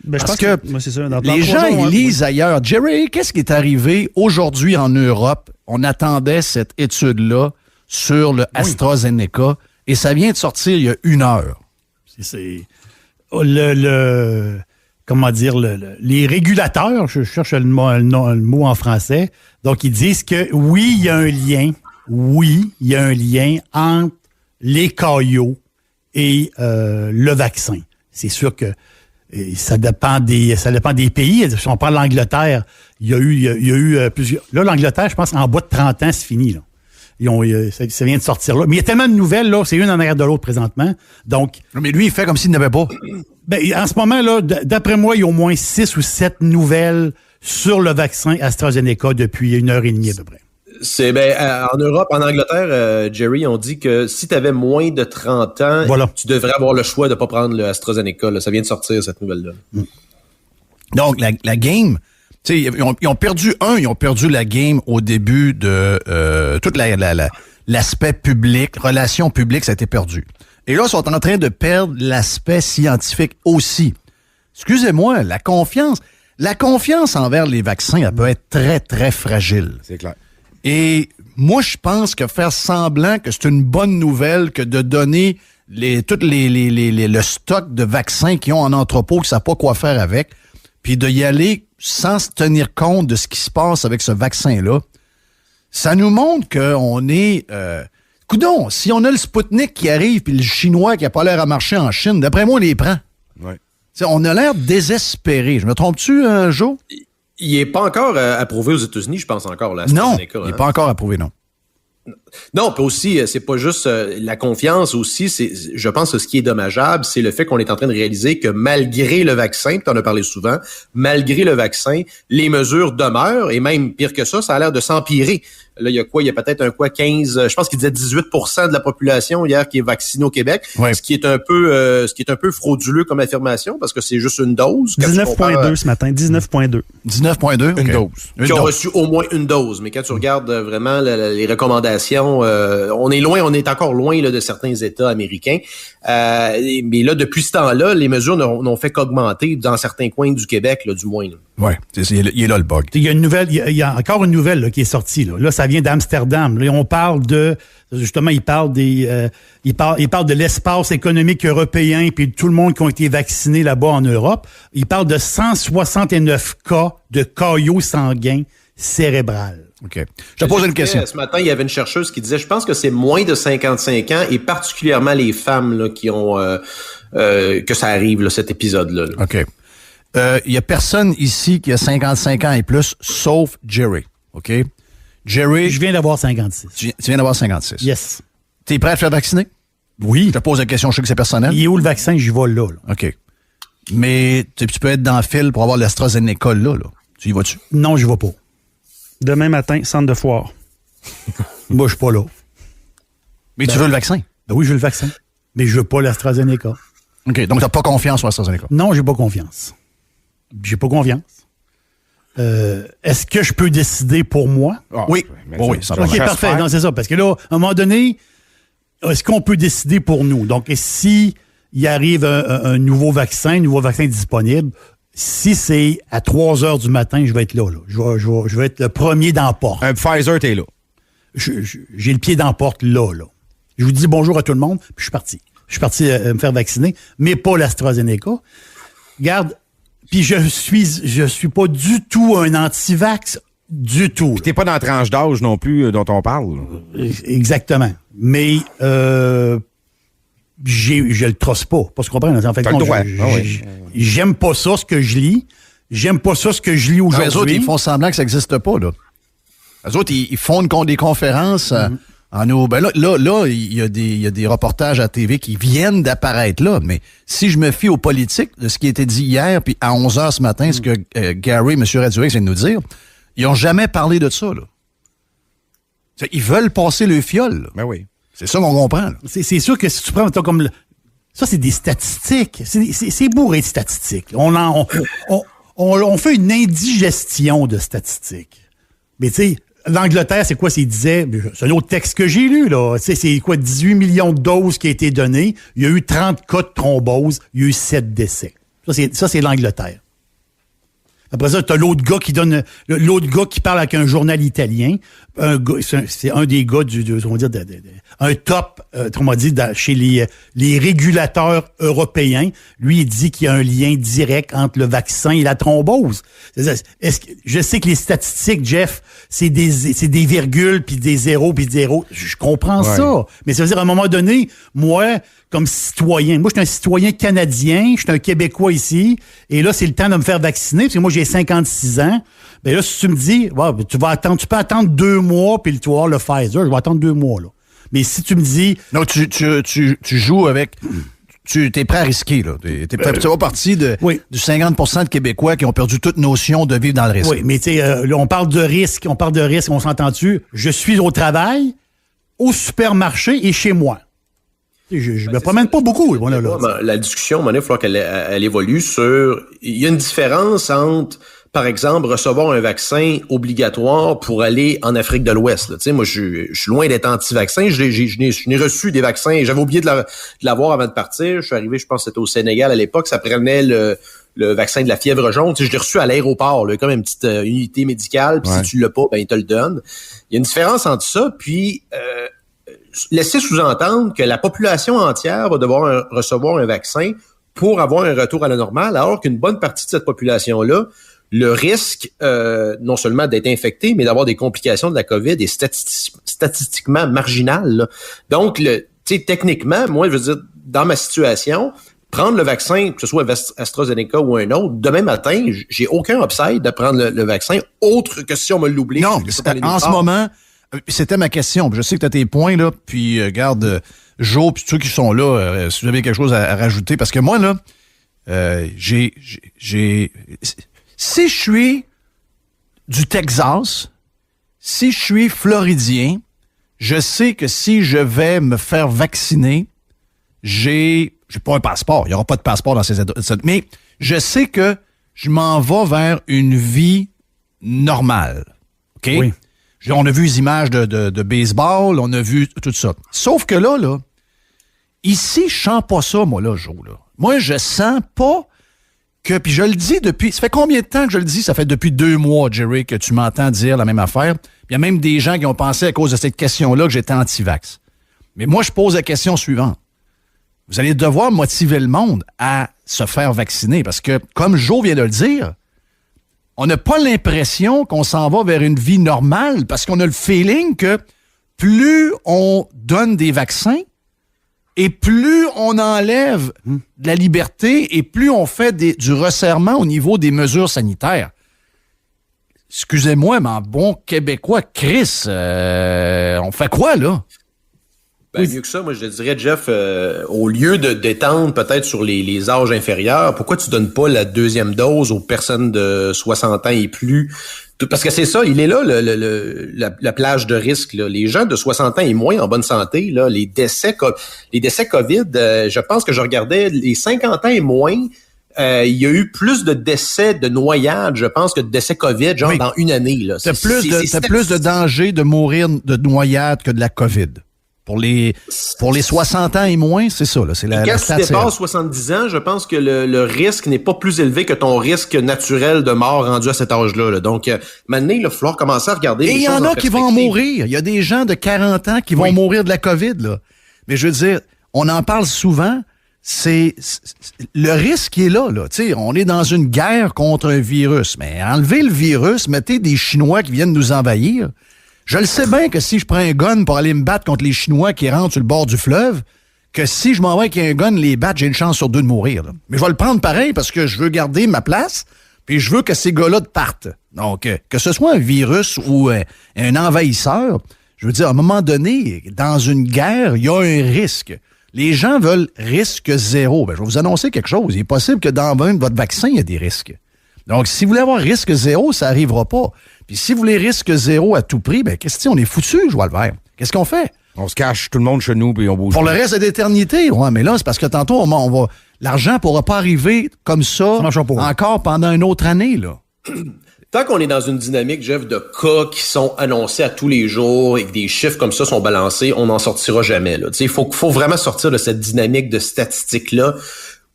S2: Ben, je
S3: Parce
S2: pense
S3: que
S2: moi, c'est ça, dans
S3: Les
S2: 3
S3: gens,
S2: jours,
S3: ils
S2: hein.
S3: lisent ailleurs. Jerry, qu'est-ce qui est arrivé aujourd'hui en Europe? On attendait cette étude-là sur le AstraZeneca et ça vient de sortir il y a 1 heure.
S5: C'est comment dire, les régulateurs, je cherche le mot en français, donc ils disent que oui, il y a un lien entre les caillots et le vaccin. C'est sûr que ça dépend des pays. Si on parle de l'Angleterre, il y a eu plusieurs. Là, l'Angleterre, je pense, en bas de 30 ans, c'est fini, là. Ça vient de sortir là. Mais il y a tellement de nouvelles, là, c'est une en arrière de l'autre présentement. Donc.
S3: Mais lui, il fait comme s'il n'avait pas.
S5: Ben, en ce moment, là, d'après moi, il y a au moins 6 ou 7 nouvelles sur le vaccin AstraZeneca depuis 1h30 à peu près.
S6: En Europe, en Angleterre, Jerry, on dit que si tu avais moins de 30 ans,
S5: Voilà.
S6: tu devrais avoir le choix de ne pas prendre le AstraZeneca. Là. Ça vient de sortir, cette nouvelle-là.
S3: Donc, la game, tu sais, ils ont perdu la game au début de tout l'aspect public, relations publiques, ça a été perdu. Et là, ils sont en train de perdre l'aspect scientifique aussi. Excusez-moi, la confiance envers les vaccins, elle peut être très, très fragile.
S4: C'est clair.
S3: Et moi, je pense que faire semblant que c'est une bonne nouvelle que de donner le stock de vaccins qu'ils ont en entrepôt, qu'ils ne savent pas quoi faire avec, puis de y aller sans se tenir compte de ce qui se passe avec ce vaccin-là, ça nous montre qu'on est... coudonc, si on a le Sputnik qui arrive puis le Chinois qui n'a pas l'air à marcher en Chine, d'après moi, on les prend.
S4: Ouais.
S3: T'sais, on a l'air désespéré. Je me trompe-tu, Joe?
S6: Il n'est pas encore approuvé aux États-Unis, je pense encore, là,
S3: Non,
S6: AstraZeneca,
S3: il n'est pas encore approuvé, non.
S6: Non, puis aussi, c'est pas juste la confiance aussi, je pense que ce qui est dommageable, c'est le fait qu'on est en train de réaliser que malgré le vaccin, puis tu en as parlé souvent, malgré le vaccin, les mesures demeurent, et même pire que ça a l'air de s'empirer. Là, il y a quoi? Il y a peut-être 15, je pense qu'il disait 18% de la population hier qui est vaccinée au Québec,
S3: Ouais.
S6: ce qui est un peu frauduleux comme affirmation, parce que c'est juste une dose. Quand tu compares,
S2: 19.2 ce matin, 19.2.
S3: 19.2?
S4: Une
S3: OK.
S4: dose.
S6: qui ont reçu au moins une dose. Mais quand tu regardes vraiment les recommandations, on est encore loin là, de certains États américains. Mais là, depuis ce temps-là, les mesures n'ont fait qu'augmenter dans certains coins du Québec, là, du moins. Là.
S3: Oui, il est là le bug.
S5: Il y a une nouvelle, il y a encore une nouvelle là, qui est sortie. Là, ça vient d'Amsterdam. Là, on parle de, justement, il parle de l'espace économique européen puis de tout le monde qui ont été vaccinés là-bas en Europe. Il parle de 169 cas de caillots sanguins cérébrales.
S3: OK. Je te pose une question.
S6: Ce matin, il y avait une chercheuse qui disait, je pense que c'est moins de 55 ans et particulièrement les femmes là, qui ont que ça arrive, là, cet épisode-là. Là.
S3: OK. Il y a personne ici qui a 55 ans et plus, sauf Jerry. OK? Jerry,
S5: Je viens d'avoir 56.
S3: tu viens d'avoir 56.
S5: Yes.
S3: T'es prêt à te faire vacciner?
S5: Oui.
S3: Je te pose la question, je sais que c'est personnel.
S5: Il est où le vaccin? J'y vais là.
S3: OK. Mais tu peux être dans le fil pour avoir l'AstraZeneca là. Tu y vas-tu?
S5: Non, j'y vais pas.
S2: Demain matin, centre de foire.
S5: Moi, je suis pas là.
S3: Mais tu veux le vaccin?
S5: Ben oui, je veux le vaccin, mais je veux pas l'AstraZeneca.
S3: OK, donc tu n'as pas confiance en AstraZeneca?
S5: Non, j'ai pas confiance. J'ai pas confiance. Est-ce que je peux décider pour moi?
S3: Oui. Oui, ça
S5: OK, parfait. Non, c'est ça. Parce que là, à un moment donné, est-ce qu'on peut décider pour nous? Donc, si il arrive un nouveau vaccin disponible, si c'est à 3 heures du matin, je vais être là. Je vais être le premier dans la porte.
S4: Un Pfizer, t'es là.
S5: J'ai le pied dans la porte là. Je vous dis bonjour à tout le monde, puis je suis parti. Je suis parti me faire vacciner, mais pas l'AstraZeneca. Regarde, puis je suis pas du tout un anti-vax, du tout.
S4: Puis t'es pas dans la tranche d'âge non plus dont on parle.
S5: Exactement. Mais je le trosse pas. Pas ce qu'on comprend. En fait,
S4: t'as le droit.
S5: J'aime pas ça, ce que je lis. J'aime pas ça, ce que je lis aujourd'hui.
S3: Les autres, ils font semblant que ça n'existe pas, là. Les autres, ils font des conférences en nous. Ben là, il y a des reportages à TV qui viennent d'apparaître là. Mais si je me fie aux politiques de ce qui a été dit hier, puis à 11h ce matin, ce que Gary, M. Radio-X vient de nous dire, ils n'ont jamais parlé de ça, là. Ils veulent passer le fiole, là.
S4: Ben oui.
S3: C'est ça qu'on comprend, là.
S5: C'est sûr que si tu prends comme... Ça, c'est des statistiques. C'est bourré de statistiques. On fait une indigestion de statistiques. Mais tu sais, l'Angleterre, c'est quoi? C'est un autre texte que j'ai lu, là. C'est quoi? 18 millions de doses qui ont été données. Il y a eu 30 cas de thrombose. Il y a eu 7 décès. Ça, c'est l'Angleterre. Après ça, t'as l'autre gars qui parle avec un journal italien. C'est un des gars un top, chez les régulateurs européens. Lui, il dit qu'il y a un lien direct entre le vaccin et la thrombose. Je sais que les statistiques, Jeff, c'est des virgules, puis des zéros, puis des zéros. Je comprends ça. Mais ça veut dire, à un moment donné, moi, comme citoyen, je suis un citoyen canadien, je suis un Québécois ici, et là, c'est le temps de me faire vacciner, parce que moi, j'ai 56 ans. Ben là, si tu me dis, tu peux attendre 2 mois, puis tu vas avoir le Pfizer, je vais attendre 2 mois, là. Mais si tu me dis...
S3: Non, tu joues avec... T'es prêt à risquer, là. Tu vas partie du 50% de Québécois qui ont perdu toute notion de vivre dans le risque.
S5: Oui, mais tu sais, on parle de risque, on s'entend-tu? Je suis au travail, au supermarché et chez moi. Je me promène pas beaucoup.
S6: La discussion, il va falloir qu'elle évolue sur... Il y a une différence entre, par exemple, recevoir un vaccin obligatoire pour aller en Afrique de l'Ouest. Tu sais, moi, je suis loin d'être anti-vaccin. Je n'ai reçu des vaccins. J'avais oublié de l'avoir avant de partir. Je suis arrivé, je pense que c'était au Sénégal à l'époque. Ça prenait le vaccin de la fièvre jaune. Tu sais, je l'ai reçu à l'aéroport, là, comme une petite unité médicale. Puis si tu l'as pas, ben ils te le donnent. Il y a une différence entre ça, puis... laisser sous-entendre que la population entière va devoir recevoir un vaccin pour avoir un retour à la normale, alors qu'une bonne partie de cette population-là, le risque non seulement d'être infecté, mais d'avoir des complications de la COVID est statistiquement marginal, là. Donc, techniquement, moi, je veux dire, dans ma situation, prendre le vaccin, que ce soit AstraZeneca ou un autre, demain matin, j'ai aucun upside de prendre le vaccin, autre que si on me l'oublie.
S3: Non, en ce moment... C'était ma question. Je sais que tu as tes points, là. Puis, regarde, Joe, puis ceux qui sont là, si vous avez quelque chose à rajouter. Parce que moi, là, si je suis du Texas, si je suis floridien, je sais que si je vais me faire vacciner, j'ai pas un passeport. Il n'y aura pas de passeport dans ces États. Mais je sais que je m'en vais vers une vie normale. OK?
S5: Oui.
S3: On a vu les images de baseball, on a vu tout ça. Sauf que là, ici, je sens pas ça, moi, là, Joe, là. Moi, je sens pas que... Puis je le dis depuis... Ça fait combien de temps que je le dis? Ça fait depuis 2 mois, Jerry, que tu m'entends dire la même affaire. Il y a même des gens qui ont pensé à cause de cette question-là que j'étais anti-vax. Mais moi, je pose la question suivante. Vous allez devoir motiver le monde à se faire vacciner parce que, comme Joe vient de le dire... On n'a pas l'impression qu'on s'en va vers une vie normale parce qu'on a le feeling que plus on donne des vaccins et plus on enlève de la liberté et plus on fait du resserrement au niveau des mesures sanitaires. Excusez-moi, mais en bon québécois, Chris, on fait quoi, là?
S6: Ben, mieux que ça, moi, je te dirais, Jeff, au lieu de d'étendre peut-être sur les âges inférieurs, pourquoi tu donnes pas la 2e dose aux personnes de 60 ans et plus Parce que c'est ça, il est là, la plage de risque. Là. Les gens de 60 ans et moins en bonne santé, là, les décès COVID, je pense que je regardais les 50 ans et moins, il y a eu plus de décès de noyade, je pense, que de décès COVID, dans une année. Là.
S3: T'as plus de danger de mourir de noyade que de la COVID. Pour les 60 ans et moins, c'est ça. Là, c'est la
S6: quand tu dépasses 70 ans, je pense que le risque n'est pas plus élevé que ton risque naturel de mort rendu à cet âge-là. Là. Donc, maintenant, il va falloir commencer à regarder.
S3: Et il y en a qui vont en mourir. Il y a des gens de 40 ans qui vont mourir de la COVID. Là. Mais je veux dire, on en parle souvent. C'est le risque qui est là. T'sais, on est dans une guerre contre un virus. Mais enlevez le virus, mettez des Chinois qui viennent nous envahir. Je le sais bien que si je prends un gun pour aller me battre contre les Chinois qui rentrent sur le bord du fleuve, que si je m'en vais avec un gun les battre, j'ai une chance sur 2 de mourir. Là. Mais je vais le prendre pareil parce que je veux garder ma place, puis je veux que ces gars-là partent. Donc, que ce soit un virus ou un envahisseur, je veux dire, à un moment donné, dans une guerre, il y a un risque. Les gens veulent risque zéro. Ben, je vais vous annoncer quelque chose. Il est possible que dans votre vaccin, il y a des risques. Donc, si vous voulez avoir risque zéro, ça n'arrivera pas. Puis si vous voulez risque zéro à tout prix, ben qu'est-ce que on est foutu, Joël Vert. Qu'est-ce qu'on fait?
S4: On se cache tout le monde chez nous puis on bouge.
S3: Pour le reste de l'éternité, ouais, mais là, c'est parce que tantôt, on va l'argent ne pourra pas arriver comme ça encore pendant une autre année, là.
S6: Tant qu'on est dans une dynamique, Jeff, de cas qui sont annoncés à tous les jours et que des chiffres comme ça sont balancés, on n'en sortira jamais, là. Tu sais, il faut vraiment sortir de cette dynamique de statistiques-là,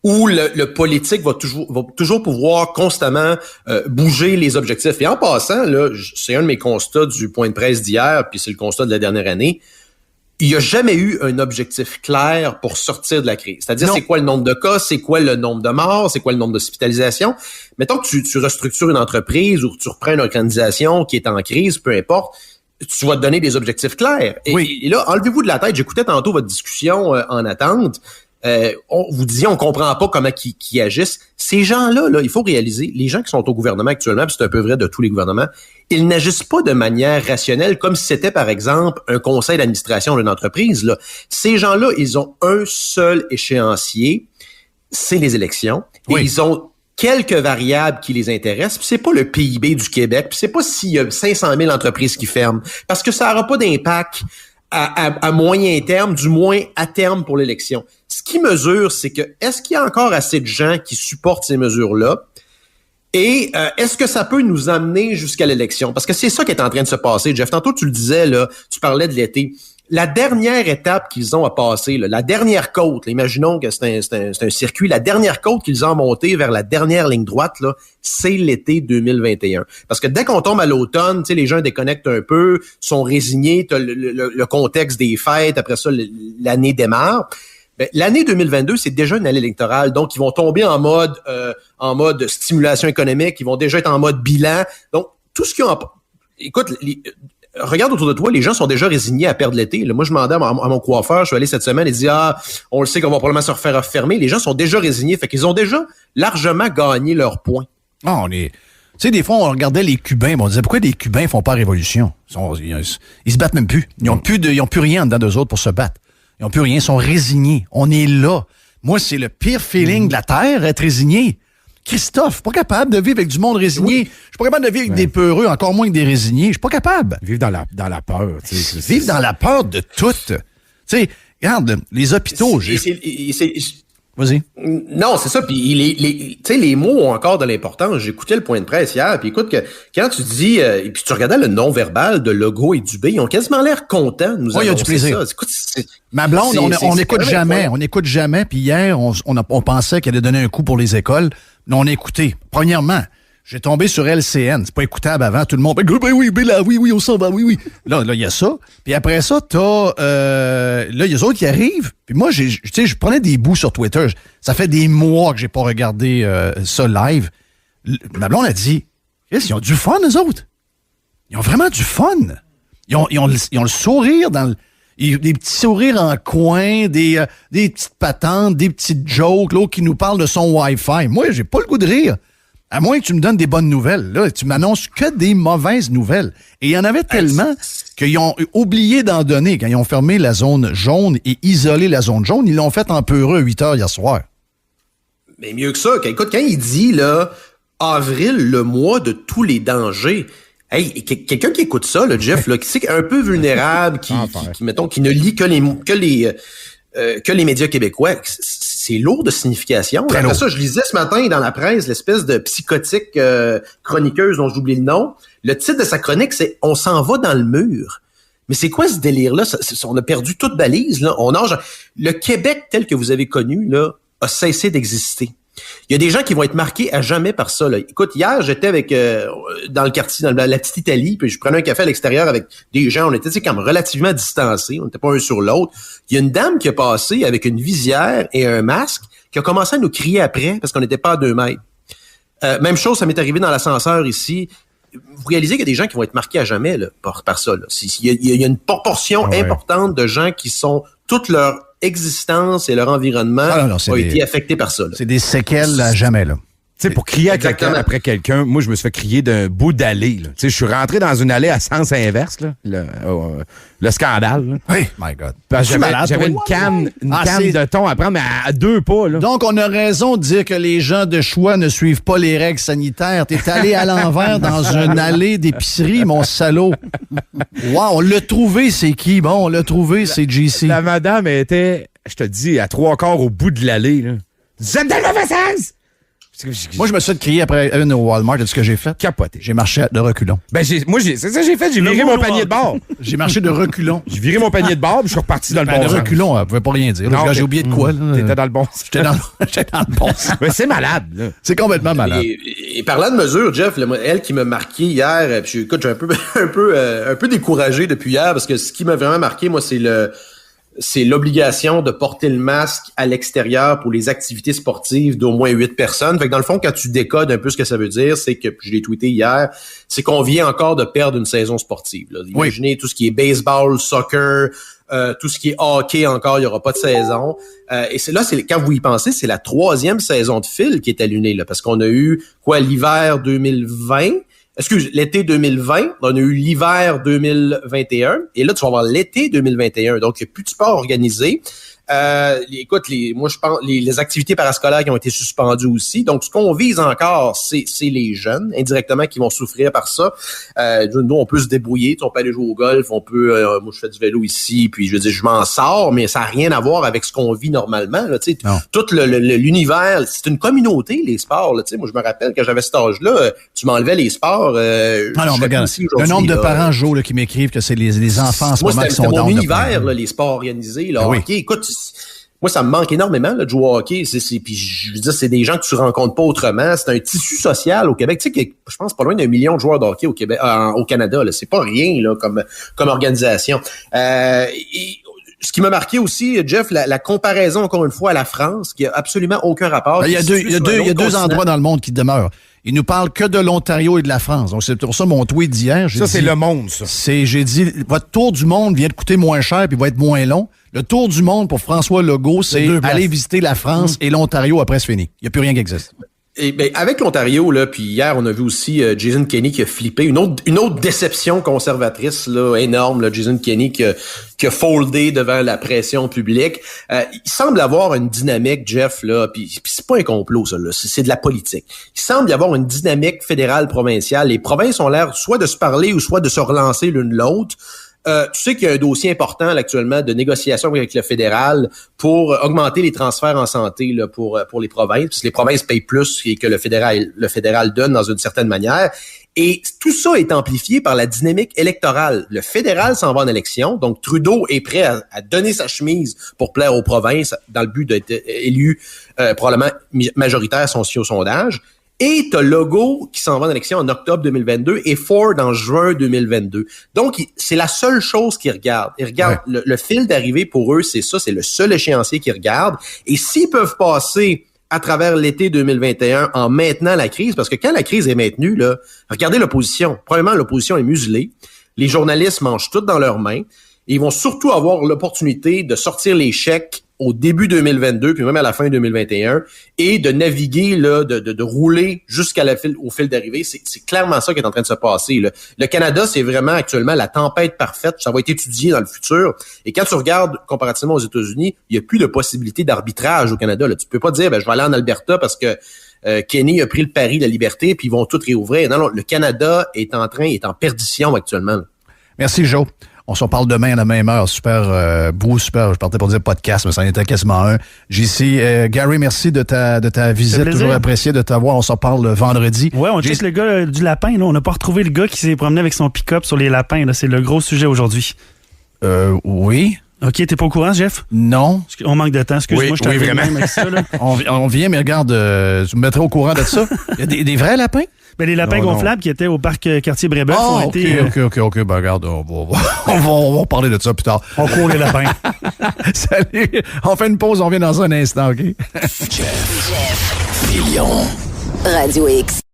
S6: où le politique va toujours pouvoir constamment bouger les objectifs. Et en passant, là, c'est un de mes constats du point de presse d'hier, puis c'est le constat de la dernière année, il n'y a jamais eu un objectif clair pour sortir de la crise. C'est-à-dire, c'est quoi le nombre de cas, c'est quoi le nombre de morts, c'est quoi le nombre d'hospitalisations. Mettons que tu restructures une entreprise ou que tu reprends une organisation qui est en crise, peu importe, tu vas te donner des objectifs clairs. Et là, enlevez-vous de la tête, j'écoutais tantôt votre discussion en attente. Vous disiez, on comprend pas comment qui agissent. Ces gens-là, il faut réaliser, les gens qui sont au gouvernement actuellement, puis c'est un peu vrai de tous les gouvernements, ils n'agissent pas de manière rationnelle, comme si c'était, par exemple, un conseil d'administration d'une entreprise. Là. Ces gens-là, ils ont un seul échéancier, c'est les élections. Et ils ont quelques variables qui les intéressent, puis c'est pas le PIB du Québec, puis c'est pas s'il y a 500 000 entreprises qui ferment, parce que ça n'aura pas d'impact à moyen terme, du moins à terme pour l'élection. Ce qui mesure, c'est que est-ce qu'il y a encore assez de gens qui supportent ces mesures-là? Et est-ce que ça peut nous amener jusqu'à l'élection? Parce que c'est ça qui est en train de se passer. Jeff, tantôt tu le disais, là, tu parlais de l'été. La dernière étape qu'ils ont à passer, là, la dernière côte, là, imaginons que c'est un circuit, la dernière côte qu'ils ont montée vers la dernière ligne droite, là, c'est l'été 2021. Parce que dès qu'on tombe à l'automne, tu sais, les gens déconnectent un peu, sont résignés, t'as le contexte des fêtes, après ça, l'année démarre. Ben, l'année 2022, c'est déjà une année électorale, donc ils vont tomber en mode stimulation économique, ils vont déjà être en mode bilan. Donc, tout ce qu'ils ont... Écoute, regarde autour de toi, les gens sont déjà résignés à perdre l'été. Là, moi, je demandais à mon coiffeur, je suis allé cette semaine, il dit on le sait qu'on va probablement se refaire fermer. Les gens sont déjà résignés, fait qu'ils ont déjà largement gagné leurs points.
S3: Tu sais, des fois, on regardait les Cubains, on disait pourquoi les Cubains font pas révolution? Ils se battent même plus. Ils ont plus rien dedans d'eux autres pour se battre. Ils n'ont plus rien, ils sont résignés. On est là. Moi, c'est le pire feeling de la Terre, être résigné. Christophe, pas capable de vivre avec du monde résigné. Je suis pas capable de vivre avec des peureux, encore moins que des résignés. Je suis pas capable.
S4: Vivre dans la peur.
S3: Vivre dans la peur de tout. Tu sais, regarde, les hôpitaux... Vas-y.
S6: Non, c'est ça. Puis tu sais, les mots ont encore de l'importance. J'écoutais le point de presse hier. Puis écoute, quand tu dis, et puis tu regardais le non-verbal de Legault et Dubé, ils ont quasiment l'air contents de nous annoncer
S3: il y a du plaisir.
S6: Ça. Écoute,
S3: ma blonde, on n'écoute jamais. On n'écoute jamais. Puis hier, on pensait qu'elle allait donner un coup pour les écoles. Mais on a écouté. Premièrement, j'ai tombé sur LCN. C'est pas écoutable avant. Tout le monde. Oui, on s'en va, oui. Là, il y a ça. Puis après ça, là, il y a eux autres qui arrivent. Puis moi, je prenais des bouts sur Twitter. Ça fait des mois que j'ai pas regardé ça live. Ma blonde a dit, ils ont du fun, eux autres. Ils ont vraiment du fun. Ils ont le sourire des petits sourires en coin, des petites patentes, des petites jokes, l'autre qui nous parle de son Wi-Fi. Moi, j'ai pas le goût de rire. À moins que tu me donnes des bonnes nouvelles. Là, tu m'annonces que des mauvaises nouvelles. Et il y en avait tellement qu'ils ont oublié d'en donner. Quand ils ont fermé la zone jaune et isolé la zone jaune, ils l'ont fait en peureux à 8 heures hier soir.
S6: Mais mieux que ça. Écoute, quand il dit, là, avril, le mois de tous les dangers, Hey, quelqu'un qui écoute ça, là, Jeff, là, qui sait un peu vulnérable, qui mettons, qui ne lit que les médias québécois, c'est lourd de signification. Après ça, je lisais ce matin dans la presse l'espèce de psychotique chroniqueuse dont j'oublie le nom. Le titre de sa chronique, c'est « On s'en va dans le mur ». Mais c'est quoi ce délire-là? On a perdu toute balise, là. Le Québec tel que vous avez connu, là, a cessé d'exister. Il y a des gens qui vont être marqués à jamais par ça, là. Écoute, hier, j'étais avec dans le quartier, dans la petite Italie, puis je prenais un café à l'extérieur avec des gens. On était, tu sais, comme relativement distancés. On n'était pas un sur l'autre. Il y a une dame qui a passé avec une visière et un masque, qui a commencé à nous crier après parce qu'on n'était pas à 2 mètres. Même chose, ça m'est arrivé dans l'ascenseur ici. Vous réalisez qu'il y a des gens qui vont être marqués à jamais là, par ça. Là. Il y a une proportion importante de gens qui sont toute leur existence et leur environnement ont été affectés par ça. Là.
S3: C'est des séquelles à jamais, là.
S4: Tu sais, pour crier après quelqu'un, moi, je me suis fait crier d'un bout d'allée. Tu sais, je suis rentré dans une allée à sens inverse, là, le scandale. Là.
S3: Oui, my God.
S4: J'avais une canne de thon à prendre, mais à 2 pas. Là.
S3: Donc, on a raison de dire que les gens de choix ne suivent pas les règles sanitaires. T'es allé à l'envers dans une allée d'épicerie, mon salaud. Wow, on l'a trouvé, c'est qui? Bon, on l'a trouvé, c'est JC.
S4: La madame était, je te dis, à 3/4 au bout de l'allée. Là. Vous êtes dans le mauvais sens!
S3: Moi, je me suis fait crier après une au Walmart. C'est ce que j'ai fait.
S4: Capoté.
S3: J'ai marché de reculons.
S4: Ben, c'est ça que j'ai fait. J'ai viré mon panier de bord.
S3: J'ai marché de reculons.
S4: J'ai viré mon panier de bord, puis je suis reparti dans le bon sens.
S3: De reculons, elle pouvait pas rien dire.
S4: Non,
S3: j'ai oublié de quoi. Là.
S4: T'étais dans le bon sens.
S3: J'étais dans le bon sens.
S4: Mais c'est malade, là.
S3: C'est complètement malade.
S6: Et parlant de mesures, Jeff, elle qui m'a marqué hier, puis écoute, j'ai un peu découragé depuis hier, parce que ce qui m'a vraiment marqué, moi, c'est l'obligation de porter le masque à l'extérieur pour les activités sportives d'au moins 8 personnes. Fait que dans le fond, quand tu décodes un peu ce que ça veut dire, c'est que, je l'ai tweeté hier, c'est qu'on vient encore de perdre une saison sportive. Là. Imaginez tout ce qui est baseball, soccer, tout ce qui est hockey encore, il n'y aura pas de saison. Et c'est quand vous y pensez, c'est la 3e saison de fil qui est allumée, là, parce qu'on a eu, l'hiver 2020, l'été 2020, on a eu l'hiver 2021, et là, tu vas avoir l'été 2021. Donc, il n'y a plus de sport organisé. Écoute, moi, je pense les activités parascolaires qui ont été suspendues aussi. Donc, ce qu'on vise encore, c'est les jeunes, indirectement, qui vont souffrir par ça. Nous, on peut se débrouiller. On peut aller jouer au golf. On peut... moi, je fais du vélo ici, puis je veux dire, je m'en sors, mais ça n'a rien à voir avec ce qu'on vit normalement. Là, tout l'univers, c'est une communauté, les sports. Là, moi, je me rappelle, quand j'avais cet âge-là, tu m'enlevais les sports.
S3: Regarde, le nombre de parents, Joe, là, qui m'écrivent que c'est les enfants en ce moment qui sont dans
S6: mon univers, là, les sports organisés. Là, hockey, écoute... Moi, ça me manque énormément là, de jouer au hockey. Puis je veux dire, c'est des gens que tu rencontres pas autrement. C'est un tissu social au Québec. Tu sais, je pense pas loin d'1 million de joueurs de hockey au Québec, au Canada. Là, c'est pas rien là comme organisation. Et ce qui m'a marqué aussi, Jeff, la comparaison encore une fois à la France, qui a absolument aucun rapport.
S3: Il y a deux endroits dans le monde qui demeurent. Il nous parle que de l'Ontario et de la France. Donc, c'est pour ça mon tweet d'hier.
S4: C'est le monde, ça.
S3: J'ai dit, votre tour du monde vient de coûter moins cher puis va être moins long. Le tour du monde pour François Legault, c'est aller visiter la France et l'Ontario après, c'est fini. Il n'y a plus rien qui existe.
S6: Et ben avec l'Ontario là, puis hier on a vu aussi Jason Kenney qui a flippé, une autre déception conservatrice là énorme, là, Jason Kenney qui a foldé devant la pression publique. Il semble avoir une dynamique, Jeff là, puis c'est pas un complot ça là, c'est de la politique. Il semble y avoir une dynamique fédérale provinciale. Les provinces ont l'air soit de se parler ou soit de se relancer l'une l'autre. Tu sais qu'il y a un dossier important là, actuellement de négociation avec le fédéral pour augmenter les transferts en santé là, pour les provinces, parce que les provinces payent plus que le fédéral donne dans une certaine manière. Et tout ça est amplifié par la dynamique électorale. Le fédéral s'en va en élection, donc Trudeau est prêt à donner sa chemise pour plaire aux provinces dans le but d'être élu probablement majoritaire au sondage. Et t'as Legault qui s'en va en élection en octobre 2022 et Ford en juin 2022. Donc, c'est la seule chose qu'ils regardent. Ils regardent le fil d'arrivée pour eux, c'est ça, c'est le seul échéancier qu'ils regardent. Et s'ils peuvent passer à travers l'été 2021 en maintenant la crise, parce que quand la crise est maintenue, là, regardez l'opposition. Premièrement, l'opposition est muselée. Les journalistes mangent tout dans leurs mains. Et ils vont surtout avoir l'opportunité de sortir les chèques au début 2022, puis même à la fin 2021, et de naviguer, là, de rouler jusqu'à au fil d'arrivée. C'est clairement ça qui est en train de se passer, là. Le Canada, c'est vraiment actuellement la tempête parfaite. Ça va être étudié dans le futur. Et quand tu regardes comparativement aux États-Unis, il n'y a plus de possibilité d'arbitrage au Canada, là. Tu peux pas dire, je vais aller en Alberta parce que Kenny a pris le pari de la liberté, puis ils vont tout réouvrir. Non, le Canada est en perdition actuellement, là.
S3: Merci, Joe. On s'en parle demain à la même heure. Super beau, super. Je partais pour dire podcast, mais ça en était quasiment un. JC, Gary, merci de ta visite. Toujours apprécié de t'avoir. On s'en parle vendredi.
S2: Ouais, on check le gars du lapin. Là. On n'a pas retrouvé le gars qui s'est promené avec son pick-up sur les lapins. Là. C'est le gros sujet aujourd'hui.
S3: Oui.
S2: OK, t'es pas au courant, Jeff?
S3: Non.
S2: On manque de temps. Excuse-moi, je t'arrive même avec ça. Là.
S3: on vient, mais regarde, tu me mettrais au courant de ça. Il y a des vrais lapins?
S2: Ben, les lapins gonflables qui étaient au parc quartier Brébeuf ont été...
S3: OK. Ben, regarde, on va parler de ça plus tard.
S5: On court les lapins.
S3: Salut. On fait une pause, on vient dans un instant, OK?
S1: Jeff. Filion.
S7: Radio X.